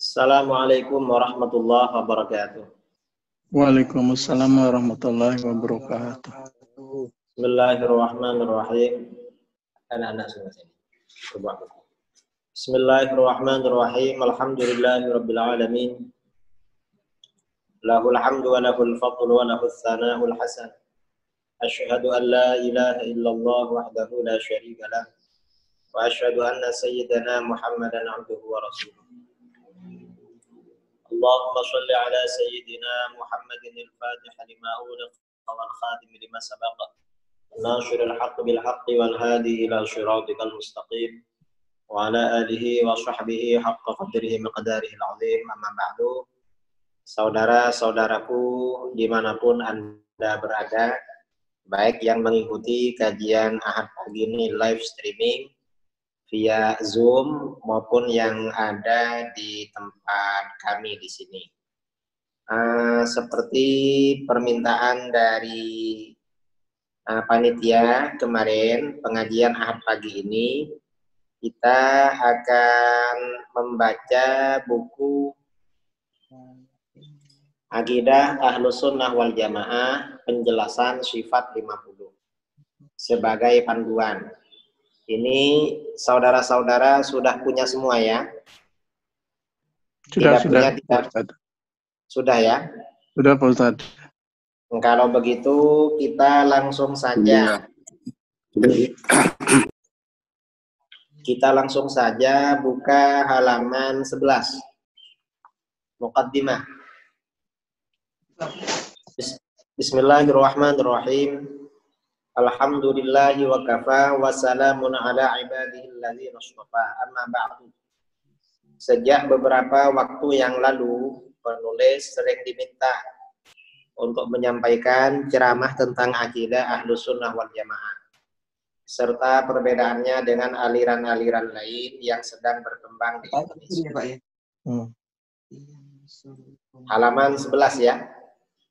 Assalamualaikum warahmatullahi wabarakatuh. Waalaikumsalam warahmatullahi wabarakatuh. Bismillahirrahmanirrahim. Anak-anak semua sini. Coba. Bismillahirrahmanirrahim. Alhamdulillahirabbil alamin. Lahul hamdu wa lahul fadlu wa lahus tsana'ul hasan. Asyhadu an la ilaha illallah wahdahu la syarika lah. Wa asyhadu anna sayyidana Muhammadan abduhu wa rasuluh. Allahumma shalli ala sayyidina Muhammadin al-Fatih lima ughliq wal khatim lima sabaqa. Nashir al-haqq bil haqqi wal hadi ila shiratikal mustaqim. Wa ala alihi wa sahbihi haqqa qadrihi miqdarihi al-azim. Amma ba'du. Saudara-saudaraku dimanapun Anda berada, baik yang mengikuti kajian Ahad pagi ini live streaming via Zoom maupun yang ada di tempat kami di sini. Seperti permintaan dari panitia kemarin, pengajian Ahad pagi ini kita akan membaca buku Aqidah Ahlus Sunnah wal Jamaah, penjelasan sifat 50 sebagai panduan. Ini saudara-saudara sudah punya semua ya? Sudah, punya tidak? Sudah ya? Sudah Pak Ustadz. Kalau begitu kita langsung saja. Kita langsung saja buka halaman 11. Muqaddimah. Bismillahirrahmanirrahim. Alhamdulillahi wa kafa wa salamun ala ibadihi alladzina istafa. Amma ba'du. Sejak beberapa waktu yang lalu, penulis sering diminta untuk menyampaikan ceramah tentang akidah Ahlus Sunnah wal Jamaah serta perbedaannya dengan aliran-aliran lain yang sedang berkembang di Indonesia. Halaman 11 ya.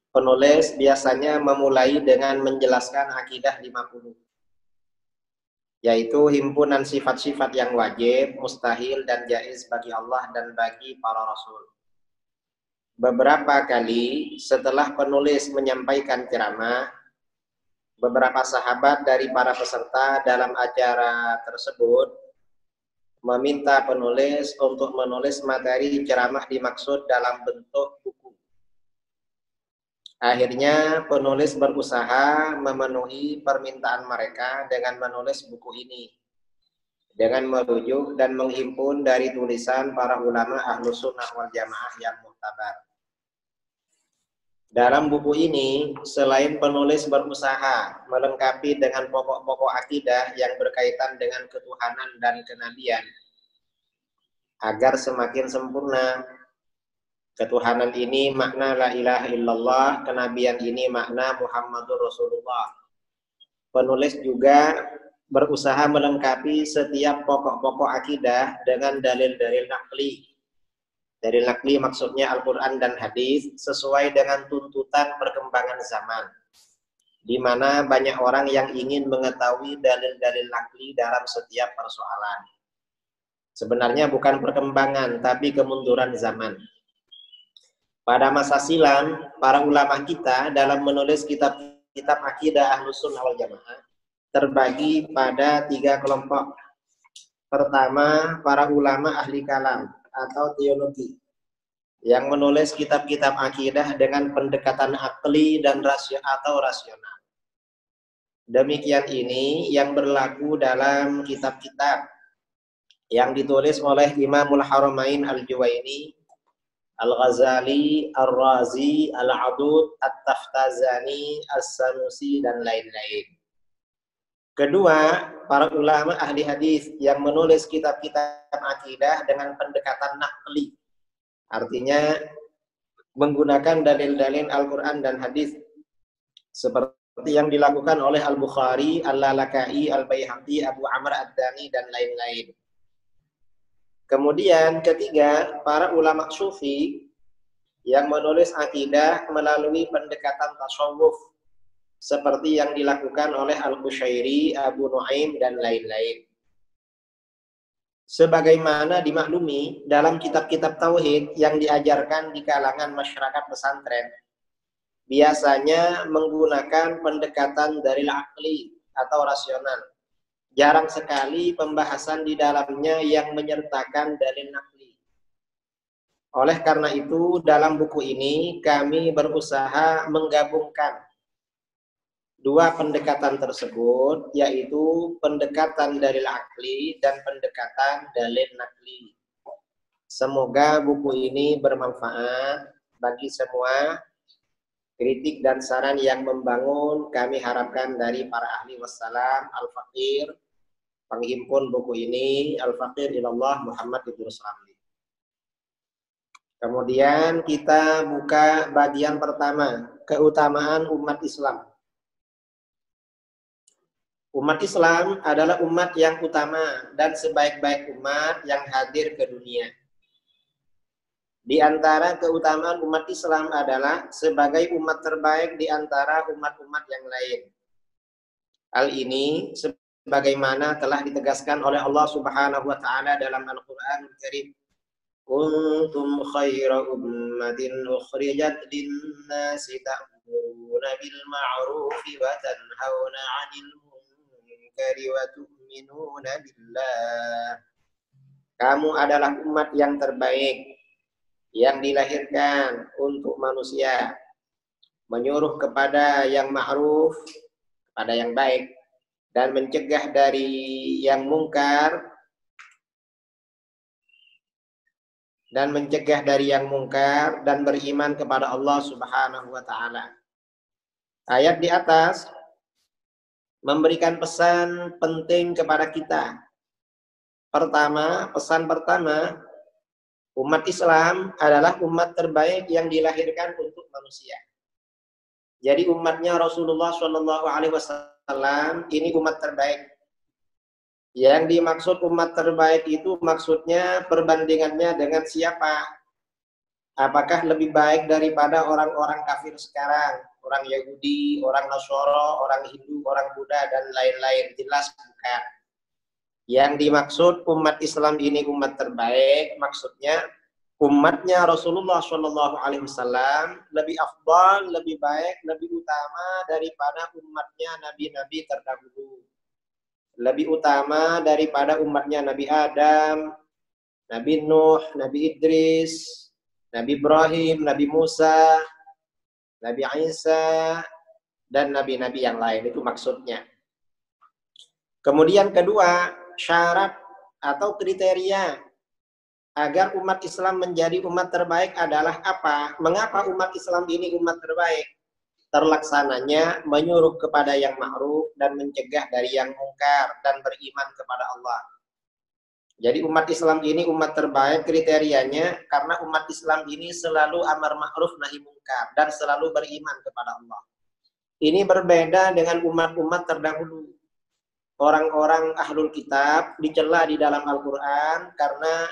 Penulis biasanya memulai dengan menjelaskan akidah 50, yaitu himpunan sifat-sifat yang wajib, mustahil, dan jaiz bagi Allah dan bagi para rasul. Beberapa kali setelah penulis menyampaikan ceramah, beberapa sahabat dari para peserta dalam acara tersebut meminta penulis untuk menulis materi ceramah dimaksud dalam bentuk buku. Akhirnya penulis berusaha memenuhi permintaan mereka dengan menulis buku ini, dengan merujuk dan menghimpun dari tulisan para ulama Ahlus Sunnah wal Jamaah yang mu'tabar. Dalam buku ini, selain penulis berusaha melengkapi dengan pokok-pokok akidah yang berkaitan dengan ketuhanan dan kenabian, agar semakin sempurna. Ketuhanan ini makna la ilaha illallah, kenabian ini makna Muhammadur Rasulullah. Penulis juga berusaha melengkapi setiap pokok-pokok akidah dengan dalil-dalil naqli. Dalil naqli maksudnya Al-Quran dan hadis sesuai dengan tuntutan perkembangan zaman, di mana banyak orang yang ingin mengetahui dalil-dalil naqli dalam setiap persoalan. Sebenarnya bukan perkembangan, tapi kemunduran zaman. Pada masa silam, para ulama kita dalam menulis kitab-kitab akidah Ahlus Sunnah wal Jamaah terbagi pada 3 kelompok. Pertama, para ulama ahli kalam atau teologi yang menulis kitab-kitab akidah dengan pendekatan akli dan rasional. Demikian ini yang berlaku dalam kitab-kitab yang ditulis oleh Imamul Haramain Al-Juwaini, Al-Ghazali, Ar-Razi, Al-Adud, At-Taftazani, As-Sanusi, dan lain-lain. Kedua, para ulama ahli hadis yang menulis kitab-kitab akidah dengan pendekatan naqli, artinya menggunakan dalil-dalil Al-Quran dan hadis, seperti yang dilakukan oleh Al-Bukhari, Al-Lalaka'i, Al-Baihaqi, Abu Amr Ad-Dani, dan lain-lain. Kemudian ketiga, para ulama sufi yang menulis akidah melalui pendekatan tasawuf seperti yang dilakukan oleh Al-Qushairi, Abu Nuaim, dan lain-lain. Sebagaimana dimaklumi dalam kitab-kitab tauhid yang diajarkan di kalangan masyarakat pesantren, biasanya menggunakan pendekatan dari akli atau rasional. Jarang sekali pembahasan di dalamnya yang menyertakan dalil nakli. Oleh karena itu, dalam buku ini kami berusaha menggabungkan dua pendekatan tersebut, yaitu pendekatan dalil akli dan pendekatan dalil nakli. Semoga buku ini bermanfaat bagi semua. Kritik dan saran yang membangun kami harapkan dari para ahli. Wassalam. Al-Faqir, penghimpun buku ini, Al-Faqir ilallah Muhammad Idrus Ramli. Kemudian kita buka bagian pertama, keutamaan umat Islam. Umat Islam adalah umat yang utama dan sebaik-baik umat yang hadir ke dunia. Di antara keutamaan umat Islam adalah sebagai umat terbaik di antara umat-umat yang lain. Hal ini sebagaimana telah ditegaskan oleh Allah Subhanahu wa taala dalam Al-Qur'anul Karim. Kuntum khaira ummatin ukhrijat lin-nasi ta'muruna bil ma'rufi wa tanhauna 'anil munkari wa tu'minuna billah. Kamu adalah umat yang terbaik yang dilahirkan untuk manusia, menyuruh kepada yang ma'ruf, kepada yang baik, dan mencegah dari yang mungkar, dan beriman kepada Allah Subhanahu wa taala. Ayat di atas memberikan pesan penting kepada kita. Pesan pertama, umat Islam adalah umat terbaik yang dilahirkan untuk manusia. Jadi umatnya Rasulullah SAW ini umat terbaik. Yang dimaksud umat terbaik itu maksudnya perbandingannya dengan siapa? Apakah lebih baik daripada orang-orang kafir sekarang? Orang Yahudi, orang Nasoro, orang Hindu, orang Buddha, dan lain-lain. Jelas bukan. Yang dimaksud umat Islam ini umat terbaik, maksudnya umatnya Rasulullah SAW lebih afdal, lebih baik, lebih utama daripada umatnya nabi-nabi terdahulu. Lebih utama daripada umatnya Nabi Adam, Nabi Nuh, Nabi Idris, Nabi Ibrahim, Nabi Musa, Nabi Isa, dan nabi-nabi yang lain. Itu maksudnya. Kemudian kedua, syarat atau kriteria agar umat Islam menjadi umat terbaik adalah apa? Mengapa umat Islam ini umat terbaik? Terlaksananya menyuruh kepada yang ma'ruf dan mencegah dari yang mungkar dan beriman kepada Allah. Jadi umat Islam ini umat terbaik kriterianya karena umat Islam ini selalu amar ma'ruf nahi mungkar dan selalu beriman kepada Allah. Ini berbeda dengan umat-umat terdahulu. Orang-orang ahlul kitab dicela di dalam Al-Qur'an karena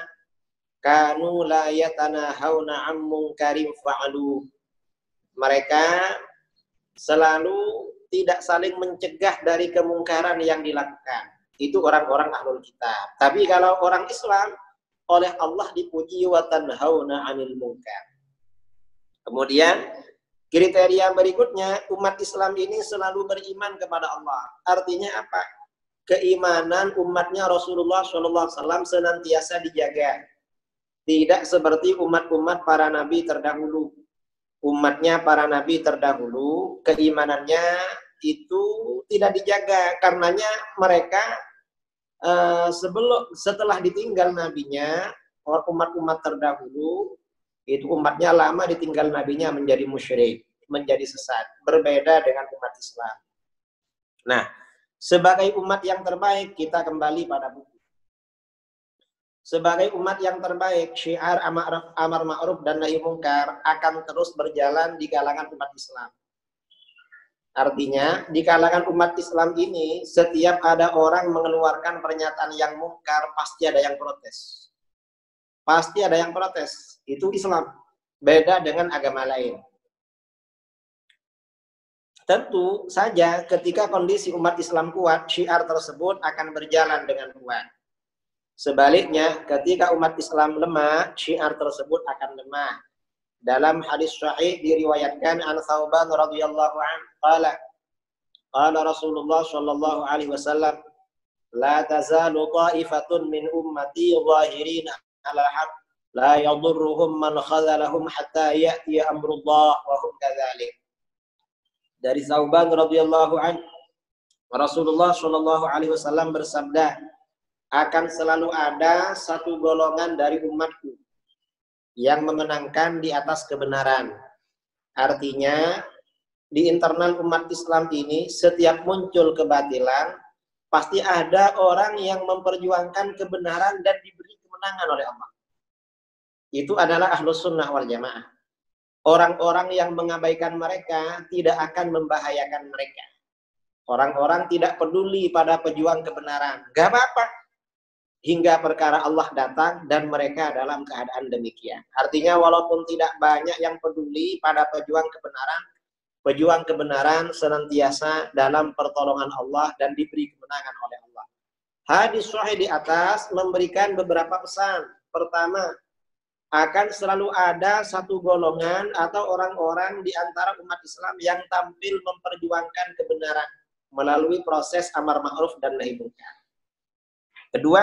kanu la yatanahawna 'an munkarin fa'alu. Mereka selalu tidak saling mencegah dari kemungkaran yang dilakukan. Itu orang-orang ahlul kitab. Tapi kalau orang Islam, oleh Allah dipuji wa tanhauna 'anil munkar. Kemudian kriteria berikutnya, umat Islam ini selalu beriman kepada Allah. Artinya apa? Keimanan umatnya Rasulullah SAW senantiasa dijaga. Tidak seperti umat-umat para nabi terdahulu. Umatnya para nabi terdahulu, keimanannya itu tidak dijaga. Karenanya mereka setelah ditinggal nabinya, umat-umat terdahulu, itu umatnya lama ditinggal nabinya menjadi musyrik, menjadi sesat. Berbeda dengan umat Islam. Nah, sebagai umat yang terbaik, kita kembali pada buku. Sebagai umat yang terbaik, syiar amar ma'ruf dan nahi mungkar akan terus berjalan di kalangan umat Islam. Artinya, di kalangan umat Islam ini, setiap ada orang mengeluarkan pernyataan yang mungkar, pasti ada yang protes. Pasti ada yang protes. Itu Islam. Beda dengan agama lain. Tentu saja ketika kondisi umat Islam kuat, syiar tersebut akan berjalan dengan kuat. Sebaliknya, ketika umat Islam lemah, syiar tersebut akan lemah. Dalam hadis sahih diriwayatkan an Thauban radhiyallahu anhu qala Rasulullah sallallahu alaihi wasallam la tazalu ta'ifatun min ummati zahirina 'ala al-haq la yadurruhum man khadhalahum hatta ya'ti amrullah wa hum kadzalik. Dari Thauban radhiyallahu anhu, Rasulullah sallallahu alaihi wasallam bersabda, akan selalu ada satu golongan dari umatku yang memenangkan di atas kebenaran. Artinya, di internal umat Islam ini, setiap muncul kebatilan, pasti ada orang yang memperjuangkan kebenaran dan diberi kemenangan oleh Allah. Itu adalah ahlus sunnah wal jamaah. Orang-orang yang mengabaikan mereka tidak akan membahayakan mereka. Orang-orang tidak peduli pada pejuang kebenaran. Gak apa-apa. Hingga perkara Allah datang dan mereka dalam keadaan demikian. Artinya walaupun tidak banyak yang peduli pada pejuang kebenaran senantiasa dalam pertolongan Allah dan diberi kemenangan oleh Allah. Hadis sahih di atas memberikan beberapa pesan. Pertama, akan selalu ada satu golongan atau orang-orang di antara umat Islam yang tampil memperjuangkan kebenaran melalui proses amar ma'ruf dan nahi munkar. Kedua,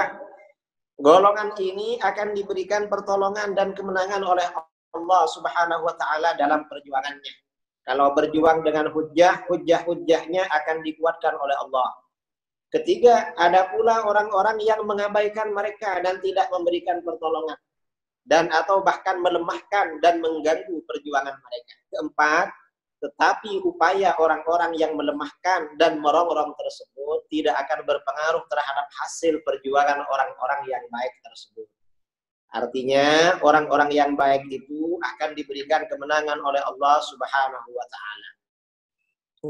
golongan ini akan diberikan pertolongan dan kemenangan oleh Allah Subhanahu wa taala dalam perjuangannya. Kalau berjuang dengan hujjah-hujjahnya akan dikuatkan oleh Allah. Ketiga, ada pula orang-orang yang mengabaikan mereka dan tidak memberikan pertolongan dan atau bahkan melemahkan dan mengganggu perjuangan mereka. Keempat, tetapi upaya orang-orang yang melemahkan dan merongrong tersebut tidak akan berpengaruh terhadap hasil perjuangan orang-orang yang baik tersebut. Artinya, orang-orang yang baik itu akan diberikan kemenangan oleh Allah Subhanahu wa taala.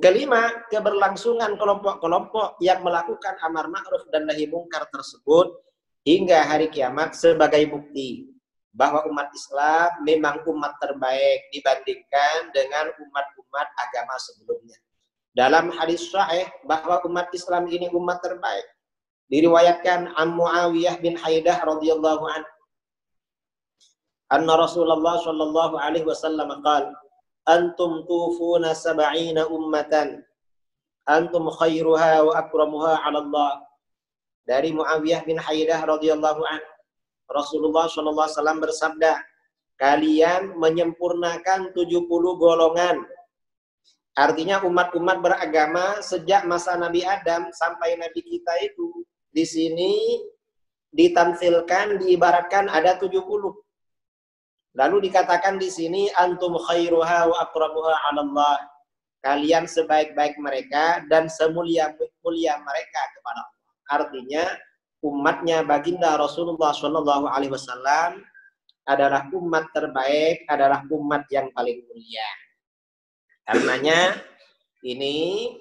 Kelima, keberlangsungan kelompok-kelompok yang melakukan amar ma'ruf dan nahi mungkar tersebut hingga hari kiamat sebagai bukti bahwa umat Islam memang umat terbaik dibandingkan dengan umat-umat agama sebelumnya. Dalam hadis sahih bahwa umat Islam ini umat terbaik, diriwayatkan an Muawiyah bin Haidah radhiyallahu anhu, anna Rasulullah sallallahu alaihi wasallam qala, antum tufuna sab'ina ummatan, antum khairuha wa akramuha 'ala Allah. Dari Muawiyah bin Haidah radhiyallahu anhu, Rasulullah SAW bersabda, kalian menyempurnakan 70 golongan. Artinya umat-umat beragama sejak masa Nabi Adam sampai Nabi kita itu di sini ditamsilkan, diibaratkan ada 70. Lalu dikatakan di sini antum khairuha wa akramuha 'ala Allah. Kalian sebaik-baik mereka dan semulia-mulia mereka kepada Allah. Artinya umatnya baginda Rasulullah Shallallahu Alaihi Wasallam adalah umat terbaik, adalah umat yang paling mulia. Karenanya ini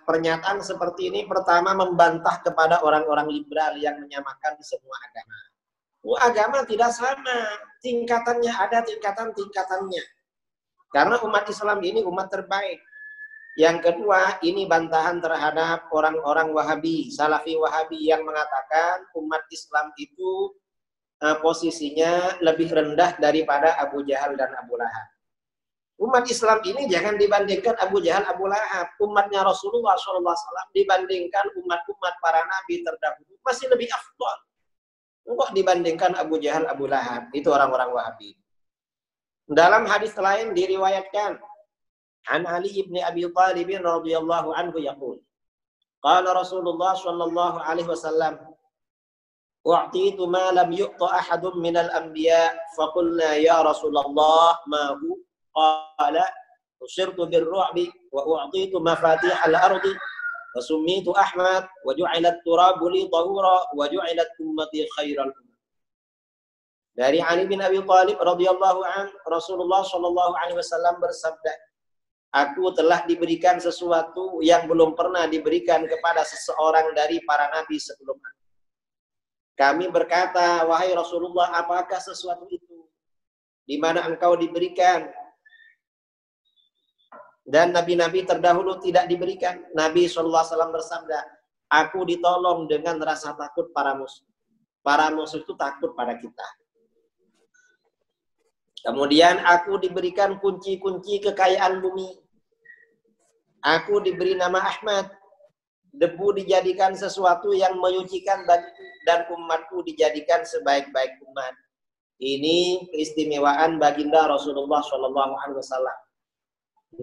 pernyataan seperti ini pertama membantah kepada orang-orang liberal yang menyamakan semua agama. Agama tidak sama, tingkatannya ada tingkatan-tingkatannya. Karena umat Islam ini umat terbaik. Yang kedua, ini bantahan terhadap orang-orang Wahabi, Salafi Wahabi yang mengatakan umat Islam itu posisinya lebih rendah daripada Abu Jahal dan Abu Lahab. Umat Islam ini jangan dibandingkan Abu Jahal, Abu Lahab. Umatnya Rasulullah SAW dibandingkan umat-umat para nabi terdahulu masih lebih afdal. Kok dibandingkan Abu Jahal, Abu Lahab? Itu orang-orang Wahabi. Dalam hadis lain diriwayatkan عن علي بن أبي طالب رضي الله عنه يقول قال رسول الله صلى الله عليه وسلم أعطيت ما لم يعط أحد من الأنبياء فقلنا يا رسول الله ما هو قال أصرت بالرعب وأعطيت مفاتيح الأرض وسميت أحمد وجعل التراب لي طهورا وجعلت أمتي خير الأمة. Dari Ali bin Abi Thalib radhiyallahu anhu, Rasulullah sallallahu alaihi wasallam bersabda, aku telah diberikan sesuatu yang belum pernah diberikan kepada seseorang dari para nabi sebelumnya. Kami berkata, wahai Rasulullah, apakah sesuatu itu? Di mana engkau diberikan? Dan nabi-nabi terdahulu tidak diberikan. Nabi SAW bersabda, aku ditolong dengan rasa takut para musuh. Para musuh itu takut pada kita. Kemudian aku diberikan kunci-kunci kekayaan bumi. Aku diberi nama Ahmad. Debu dijadikan sesuatu yang menyucikan bagiku, dan umatku dijadikan sebaik-baik umat. Ini keistimewaan baginda Rasulullah SAW.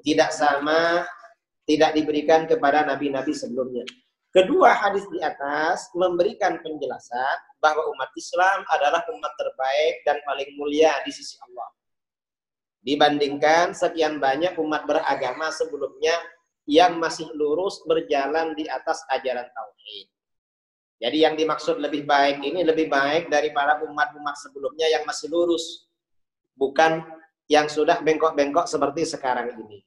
Tidak sama, tidak diberikan kepada nabi-nabi sebelumnya. Kedua hadis di atas memberikan penjelasan bahwa umat Islam adalah umat terbaik dan paling mulia di sisi Allah. Dibandingkan sekian banyak umat beragama sebelumnya yang masih lurus berjalan di atas ajaran tauhid. Jadi yang dimaksud lebih baik ini lebih baik daripada umat-umat sebelumnya yang masih lurus. Bukan yang sudah bengkok-bengkok seperti sekarang ini.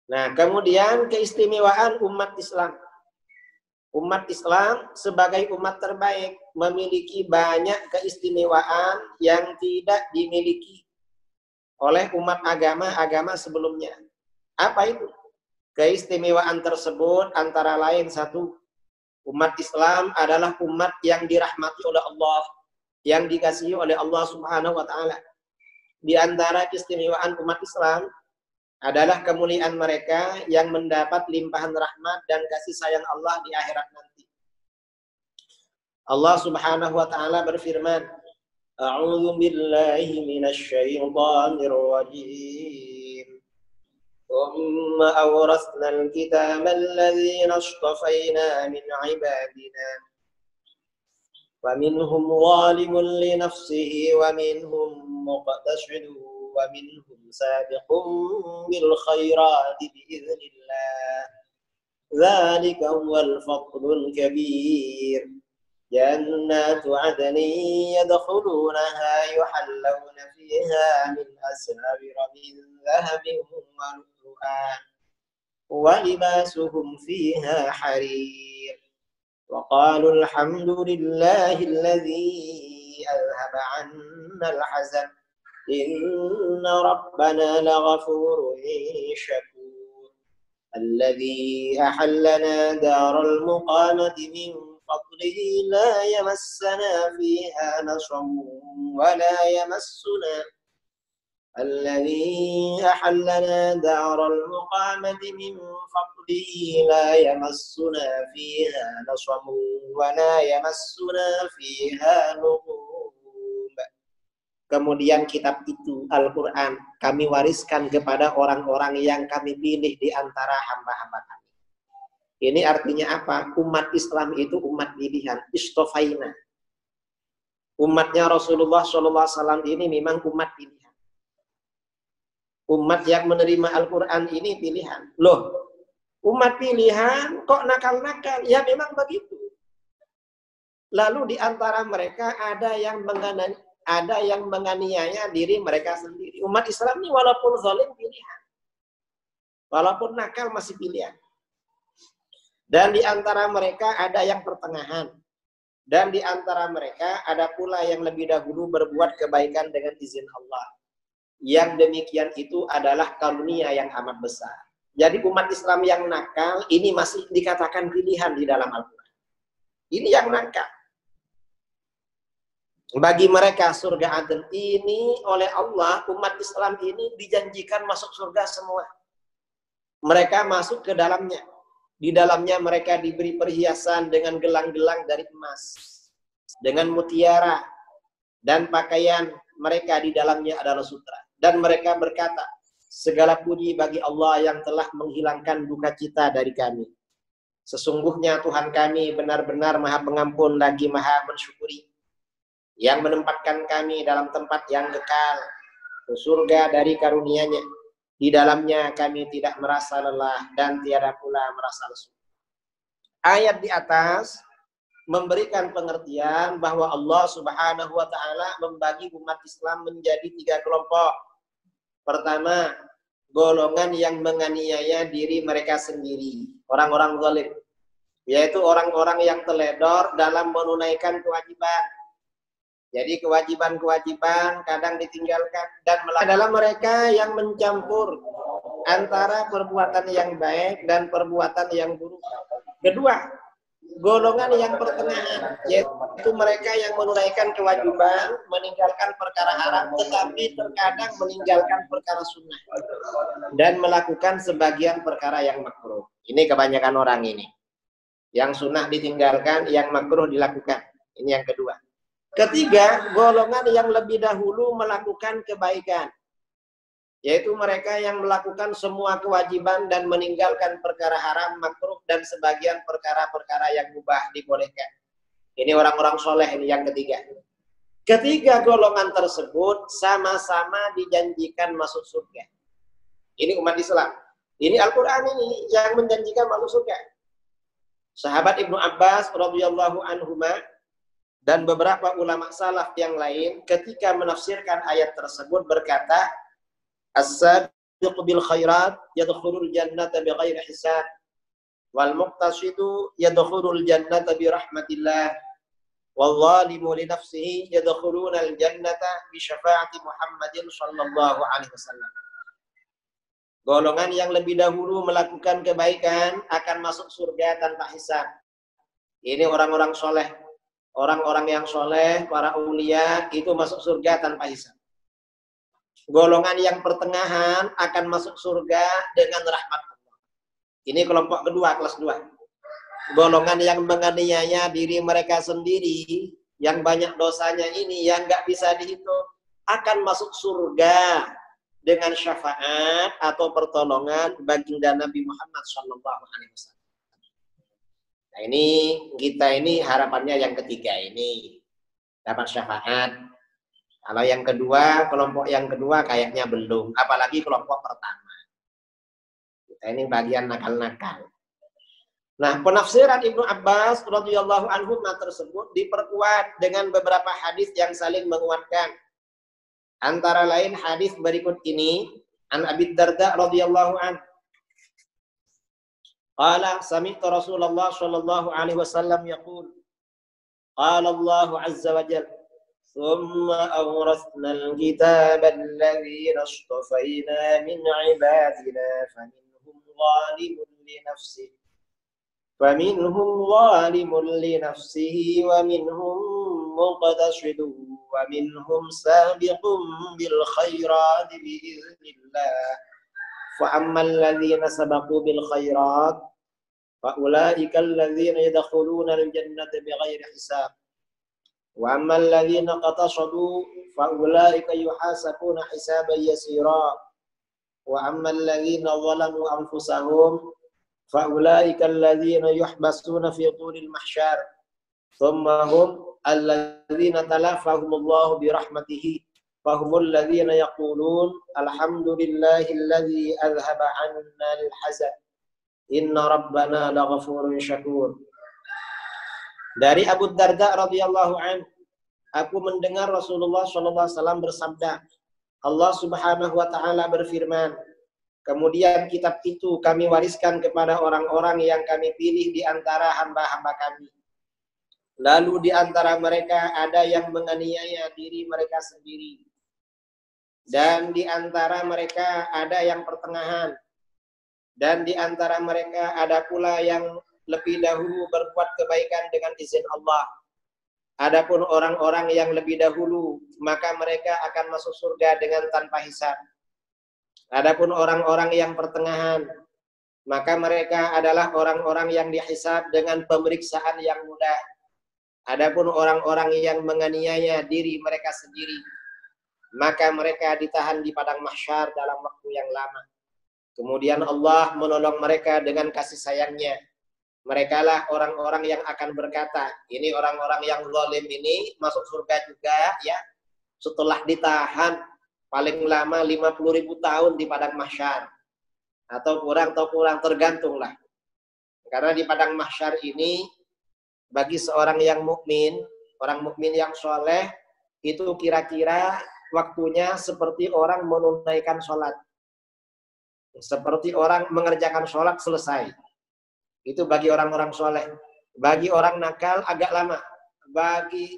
Nah, kemudian keistimewaan umat Islam. Umat Islam sebagai umat terbaik memiliki banyak keistimewaan yang tidak dimiliki oleh umat agama sebelumnya. Apa itu? Keistimewaan tersebut antara lain satu, umat Islam adalah umat yang dirahmati oleh Allah, yang dikasihi oleh Allah Subhanahu wa taala. Di antara keistimewaan umat Islam adalah kemuliaan mereka yang mendapat limpahan rahmat dan kasih sayang Allah di akhirat nanti. Allah Subhanahu wa taala berfirman, A'udzu billahi minasy syaithanir rajim. Tsumma awrasnal kitaba alladzina istafaina min 'ibadina. Wa minhum zalimun li nafsihi wa minhum muqtasidun. ومنهم سابق بالخيرات بإذن الله ذلك هو الفضل الكبير جنات عدن يدخلونها يحلون فيها من أساور من ذهب ولؤلؤا ولباسهم فيها حرير وقالوا الحمد لله الذي أذهب عنا الحزن إن ربنا لغفور شكور الذي أحلنا دار المقامة من فضله لا يمسنا فيها نصب ولا يمسنا الذي أحلنا دار المقامة من فضله لا يمسنا فيها نصب ولا يمسنا فيها لغوب. Kemudian kitab itu, Al-Quran, kami wariskan kepada orang-orang yang kami pilih di antara hamba-hamba kami. Ini artinya apa? Umat Islam itu umat pilihan. Istofaina. Umatnya Rasulullah SAW ini memang umat pilihan. Umat yang menerima Al-Quran ini pilihan. Loh, umat pilihan kok nakal-nakal? Ya memang begitu. Lalu di antara mereka ada yang menganiaya diri mereka sendiri. Umat Islam ini walaupun zalim pilihan. Walaupun nakal masih pilihan. Dan di antara mereka ada yang pertengahan. Dan di antara mereka ada pula yang lebih dahulu berbuat kebaikan dengan izin Allah. Yang demikian itu adalah karunia yang amat besar. Jadi umat Islam yang nakal ini masih dikatakan pilihan di dalam Al-Quran. Ini yang nakal. Bagi mereka surga Aden ini oleh Allah, umat Islam ini dijanjikan masuk surga semua. Mereka masuk ke dalamnya. Di dalamnya mereka diberi perhiasan dengan gelang-gelang dari emas, dengan mutiara, dan pakaian mereka di dalamnya adalah sutra. Dan mereka berkata, segala puji bagi Allah yang telah menghilangkan duka cita dari kami. Sesungguhnya Tuhan kami benar-benar Maha Pengampun lagi Maha Mensyukuri, yang menempatkan kami dalam tempat yang kekal, ke surga dari karunia-Nya. Di dalamnya kami tidak merasa lelah dan tiada pula merasa lesu. Ayat di atas memberikan pengertian bahwa Allah Subhanahu wa taala membagi umat Islam menjadi 3 kelompok. Pertama, golongan yang menganiaya diri mereka sendiri, orang-orang zalim, yaitu orang-orang yang teledor dalam menunaikan kewajiban. Jadi kewajiban-kewajiban kadang ditinggalkan dan adalah mereka yang mencampur antara perbuatan yang baik dan perbuatan yang buruk. Kedua, golongan yang pertengahan, yaitu mereka yang menunaikan kewajiban, meninggalkan perkara haram, tetapi terkadang meninggalkan perkara sunnah dan melakukan sebagian perkara yang makruh. Ini kebanyakan orang ini. Yang sunnah ditinggalkan, yang makruh dilakukan. Ini yang kedua. Ketiga, golongan yang lebih dahulu melakukan kebaikan, yaitu mereka yang melakukan semua kewajiban dan meninggalkan perkara haram, makruh, dan sebagian perkara-perkara yang mubah dibolehkan. Ini orang-orang soleh, ini yang ketiga. Ketiga golongan tersebut sama-sama dijanjikan masuk surga. Ini umat Islam. Ini Al-Quran ini yang menjanjikan masuk surga. Sahabat Ibnu Abbas radhiyallahu anhuma dan beberapa ulama salaf yang lain ketika menafsirkan ayat tersebut berkata, as-sabiqu bil khairat yadkhulul jannata bighairi hisab wal muqtasidu yadkhulul jannata bi rahmatillah wal zalimu li nafsihi yadkhulunal jannata bi syafaati Muhammadin sallallahu alaihi wasallam. Golongan yang lebih dahulu melakukan kebaikan akan masuk surga tanpa hisab. Ini orang-orang soleh. Orang-orang yang soleh, para ulia, itu masuk surga tanpa hisab. Golongan yang pertengahan akan masuk surga dengan rahmat Allah. Ini kelompok kedua, kelas 2. Golongan yang menganiaya diri mereka sendiri, yang banyak dosanya ini, yang nggak bisa dihitung, akan masuk surga dengan syafaat atau pertolongan baginda Nabi Muhammad SAW. Nah kita ini harapannya yang ketiga ini dapat syafaat. Kalau yang kedua, kelompok yang kedua kayaknya belum, apalagi kelompok pertama. Kita ini bagian nakal-nakal. Nah, penafsiran Ibnu Abbas radhiyallahu anhu tersebut diperkuat dengan beberapa hadis yang saling menguatkan. Antara lain hadis berikut ini, an Abi Darda radhiyallahu anhu. Qala sami'tu Rasulullah sallallahu alaihi wasallam yaqul qala Allah azza wa jalla thumma awrathna al-kitaba alladhina istafayna min ibadina faminhum zalimun li nafsihi wa minhum muqtasidun wa minhum sabiqun bil khairati bi idznillah. فَأَمَّا الَّذِينَ سَبَقُوا بِالْخَيْرَاتِ فَأُولَئِكَ الَّذِينَ يَدْخُلُونَ الْجَنَّةَ بِغَيْرِ حِسَابٍ وَأَمَّا الَّذِينَ قَتَصَدُوا فَأُولَئِكَ يُحَاسَبُونَ حِسَابًا يَسِيرًا وَأَمَّا الَّذِينَ ظَلَمُوا أَنفُسَهُمْ فَأُولَئِكَ الَّذِينَ يُحْبَسُونَ فِي طُولِ الْمَحْشَرِ ثُمَّ هُمْ الَّذِينَ تَلَافَّهُمُ اللَّهُ بِرَحْمَتِهِ فهم الذين يقولون الحمد لله الذي أذهب عنا الحزن إن ربنا لغفور شكور. Dari Abu Darda radhiyallahu anhu, aku mendengar Rasulullah sallallahu alaihi wasallam bersabda, Allah Subhanahu wa taala berfirman, kemudian kitab itu kami wariskan kepada orang-orang yang kami pilih di antara hamba-hamba kami. Lalu di antara mereka ada yang menganiaya diri mereka sendiri. Dan di antara mereka ada yang pertengahan. Dan di antara mereka ada pula yang lebih dahulu berbuat kebaikan dengan izin Allah. Adapun orang-orang yang lebih dahulu, maka mereka akan masuk surga dengan tanpa hisab. Adapun orang-orang yang pertengahan, maka mereka adalah orang-orang yang dihisab dengan pemeriksaan yang mudah. Adapun orang-orang yang menganiaya diri mereka sendiri, maka mereka ditahan di padang mahsyar dalam waktu yang lama. Kemudian Allah menolong mereka dengan kasih sayangnya. Mereka lah orang-orang yang akan berkata, ini orang-orang yang zalim ini masuk surga juga ya, setelah ditahan paling lama 50.000 tahun di padang mahsyar. Atau kurang tergantunglah. Karena di padang mahsyar ini bagi seorang yang mukmin, orang mukmin yang soleh, itu kira-kira waktunya seperti orang menunaikan sholat. Seperti orang mengerjakan sholat selesai. Itu bagi orang-orang soleh. Bagi orang nakal agak lama. Bagi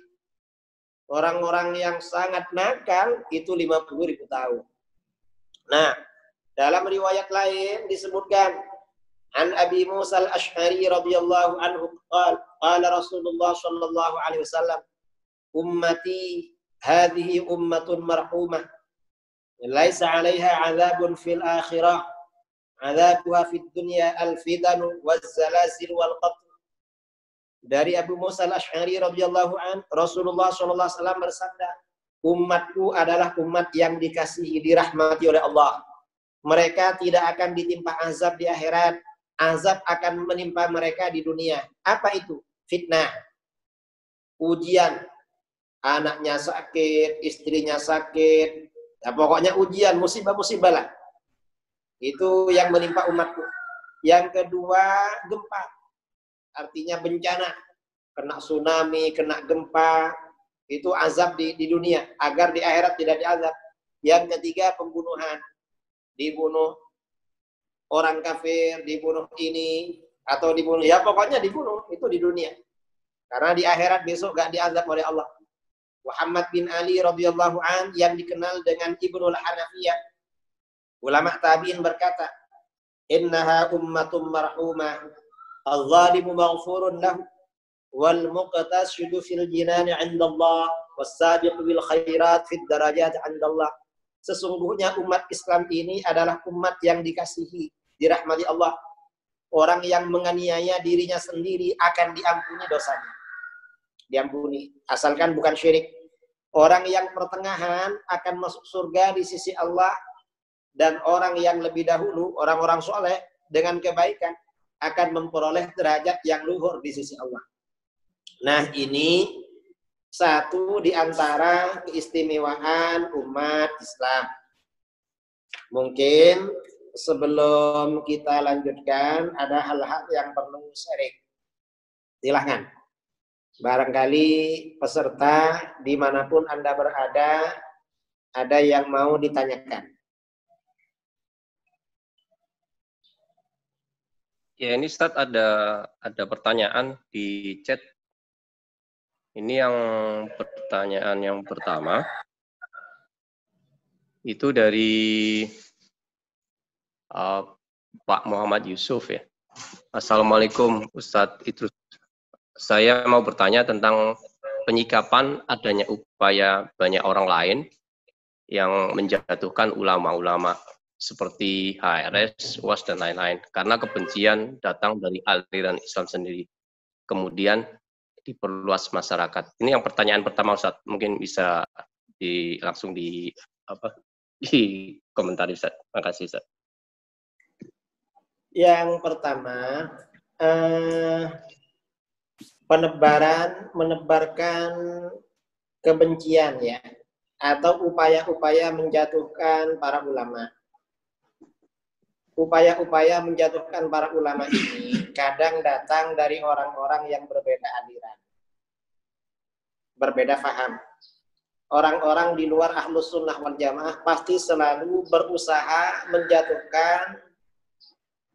orang-orang yang sangat nakal itu 50.000 tahun. Nah, dalam riwayat lain disebutkan An Abi Musa al-Ash'ari radhiyallahu anhu qala Rasulullah sallallahu alaihi wasallam ummati hadhihi ummatun marhumah laisa 'alaiha 'adzabun fil akhirah 'adzabuha fid dunya al-fidanu waz-zalazil wal qatl. Dari Abu Musa al-Ash'ari radhiyallahu an, Rasulullah sallallahu alaihi wasallam bersabda, umatku adalah umat yang dikasihi, dirahmati oleh Allah. Mereka tidak akan ditimpa azab di akhirat. Azab akan menimpa mereka di dunia. Apa itu? Fitnah. Ujian. Anaknya sakit, istrinya sakit. Nah, pokoknya ujian, musibah-musibah lah. Itu yang menimpa umatku. Yang kedua, gempa. Artinya bencana. Kena tsunami, kena gempa. Itu azab di dunia. Agar di akhirat tidak diazab. Yang ketiga, pembunuhan. Dibunuh orang kafir, dibunuh ini, atau dibunuh, ya pokoknya dibunuh, itu di dunia. Karena di akhirat besok gak diazab oleh Allah. Muhammad bin Ali radhiyallahu an yang dikenal dengan Ibnul Hanafiyah, ulama tabi'in berkata, innaha ummatum marhumah, al-zalimu maghfurun lahu, wal muqtasidu fil jinani 'indallah, was-sabiqu bil khairat fid darajat 'indallah. Sesungguhnya umat Islam ini adalah umat yang dikasihi, dirahmati Allah. Orang yang menganiaya dirinya sendiri akan diampuni dosanya. Diampuni, asalkan bukan syirik. Orang yang pertengahan akan masuk surga di sisi Allah. Dan orang yang lebih dahulu, orang-orang soleh dengan kebaikan, akan memperoleh derajat yang luhur di sisi Allah. Nah, ini satu di antara keistimewaan umat Islam. Mungkin sebelum kita lanjutkan, ada hal-hal yang perlu sharing. Silahkan. Barangkali peserta dimanapun Anda berada, ada yang mau ditanyakan. Ya, ini Ustaz ada pertanyaan di chat. Ini yang pertanyaan yang pertama itu dari Pak Muhammad Yusuf ya. Assalamualaikum Ustadz Idrus. Saya mau bertanya tentang penyikapan adanya upaya banyak orang lain yang menjatuhkan ulama-ulama seperti HRS, UAS dan lain-lain karena kebencian datang dari aliran Islam sendiri. Kemudian diperluas masyarakat. Ini yang pertanyaan pertama Ustaz, mungkin bisa langsung di komentari Ustaz. Terima kasih Ustaz. Yang pertama, menebarkan kebencian ya, atau upaya-upaya menjatuhkan para ulama. Upaya-upaya menjatuhkan para ulama ini kadang datang dari orang-orang yang berbeda aliran, berbeda faham. Orang-orang di luar Ahlus Sunnah wal Jamaah pasti selalu berusaha menjatuhkan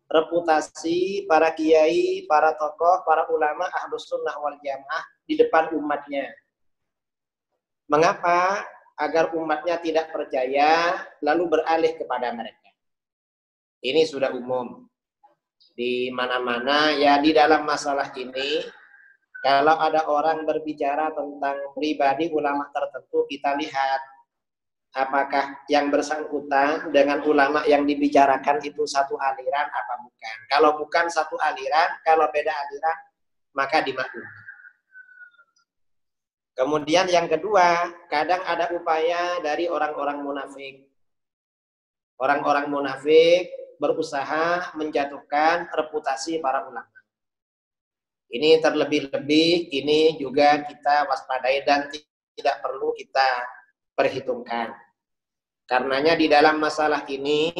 reputasi para kiai, para tokoh, para ulama Ahlus Sunnah wal Jamaah di depan umatnya. Mengapa? Agar umatnya tidak percaya, lalu beralih kepada mereka. Ini sudah umum. Di mana-mana, ya di dalam masalah ini, kalau ada orang berbicara tentang pribadi ulama tertentu, kita lihat apakah yang bersangkutan dengan ulama yang dibicarakan itu satu aliran apa bukan. Kalau bukan satu aliran, kalau beda aliran, maka dimaklumi. Kemudian yang kedua, kadang ada upaya dari orang-orang munafik. Orang-orang munafik berusaha menjatuhkan reputasi para ulama. Ini terlebih-lebih, ini juga kita waspadai dan tidak perlu kita perhitungkan. Karenanya di dalam masalah ini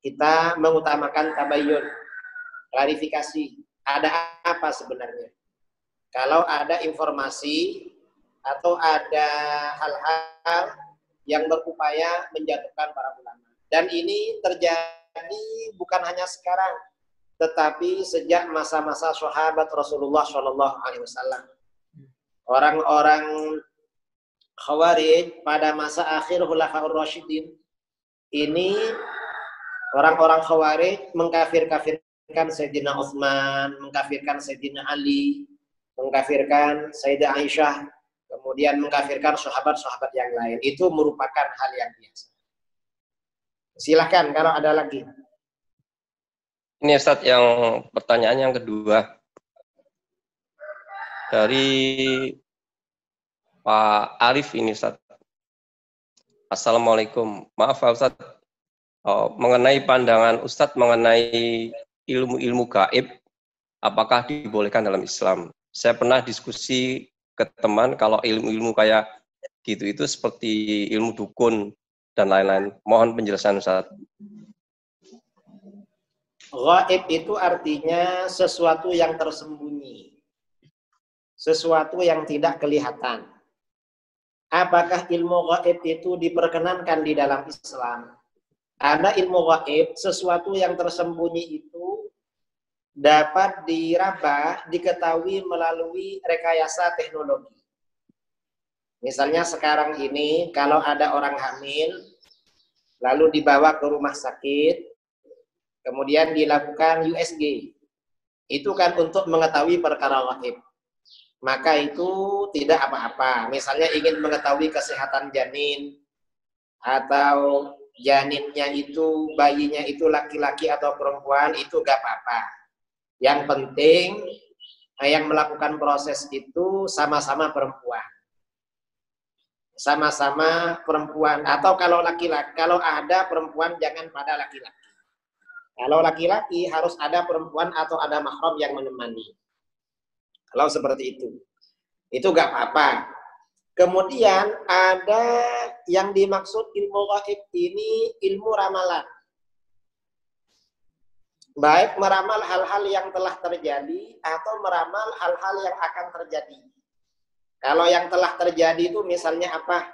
kita mengutamakan tabayyun, klarifikasi. Ada apa sebenarnya? Kalau ada informasi atau ada hal-hal yang berupaya menjatuhkan para ulama. Dan ini terjadi bukan hanya sekarang, tetapi sejak masa-masa sahabat Rasulullah SAW. Orang-orang Khawarij pada masa akhir Khulafaur Rasyidin ini, orang-orang Khawarij mengkafir-kafirkan Sayyidina Utsman, mengkafirkan Sayyidina Ali, mengkafirkan Sayyidah Aisyah, kemudian mengkafirkan sahabat-sahabat yang lain. Itu merupakan hal yang biasa. Silahkan kalau ada lagi. Ini Ustadz yang pertanyaan yang kedua. Dari Pak Arif ini Ustadz. Assalamualaikum. Maaf Pak Ustadz. Mengenai pandangan Ustadz mengenai ilmu-ilmu gaib, apakah dibolehkan dalam Islam? Saya pernah diskusi ke teman kalau ilmu-ilmu kayak gitu itu seperti ilmu dukun dan lain-lain. Mohon penjelasan Ustaz. Gaib itu artinya sesuatu yang tersembunyi, sesuatu yang tidak kelihatan. Apakah ilmu gaib itu diperkenankan di dalam Islam? Ada ilmu gaib, sesuatu yang tersembunyi itu dapat diraba, diketahui melalui rekayasa teknologi. Misalnya sekarang ini kalau ada orang hamil, lalu dibawa ke rumah sakit, kemudian dilakukan USG. Itu kan untuk mengetahui perkara gaib. Maka itu tidak apa-apa. Misalnya ingin mengetahui kesehatan janin, atau janinnya itu, bayinya itu laki-laki atau perempuan, itu gak apa-apa. Yang penting yang melakukan proses itu sama-sama perempuan. Sama-sama perempuan. Atau kalau laki-laki, kalau ada perempuan jangan pada laki-laki. Kalau laki-laki harus ada perempuan atau ada mahram yang menemani. Kalau seperti itu gak apa-apa. Kemudian ada yang dimaksud ilmu gaib ini ilmu ramalan. Baik meramal hal-hal yang telah terjadi atau meramal hal-hal yang akan terjadi. Kalau yang telah terjadi itu misalnya apa?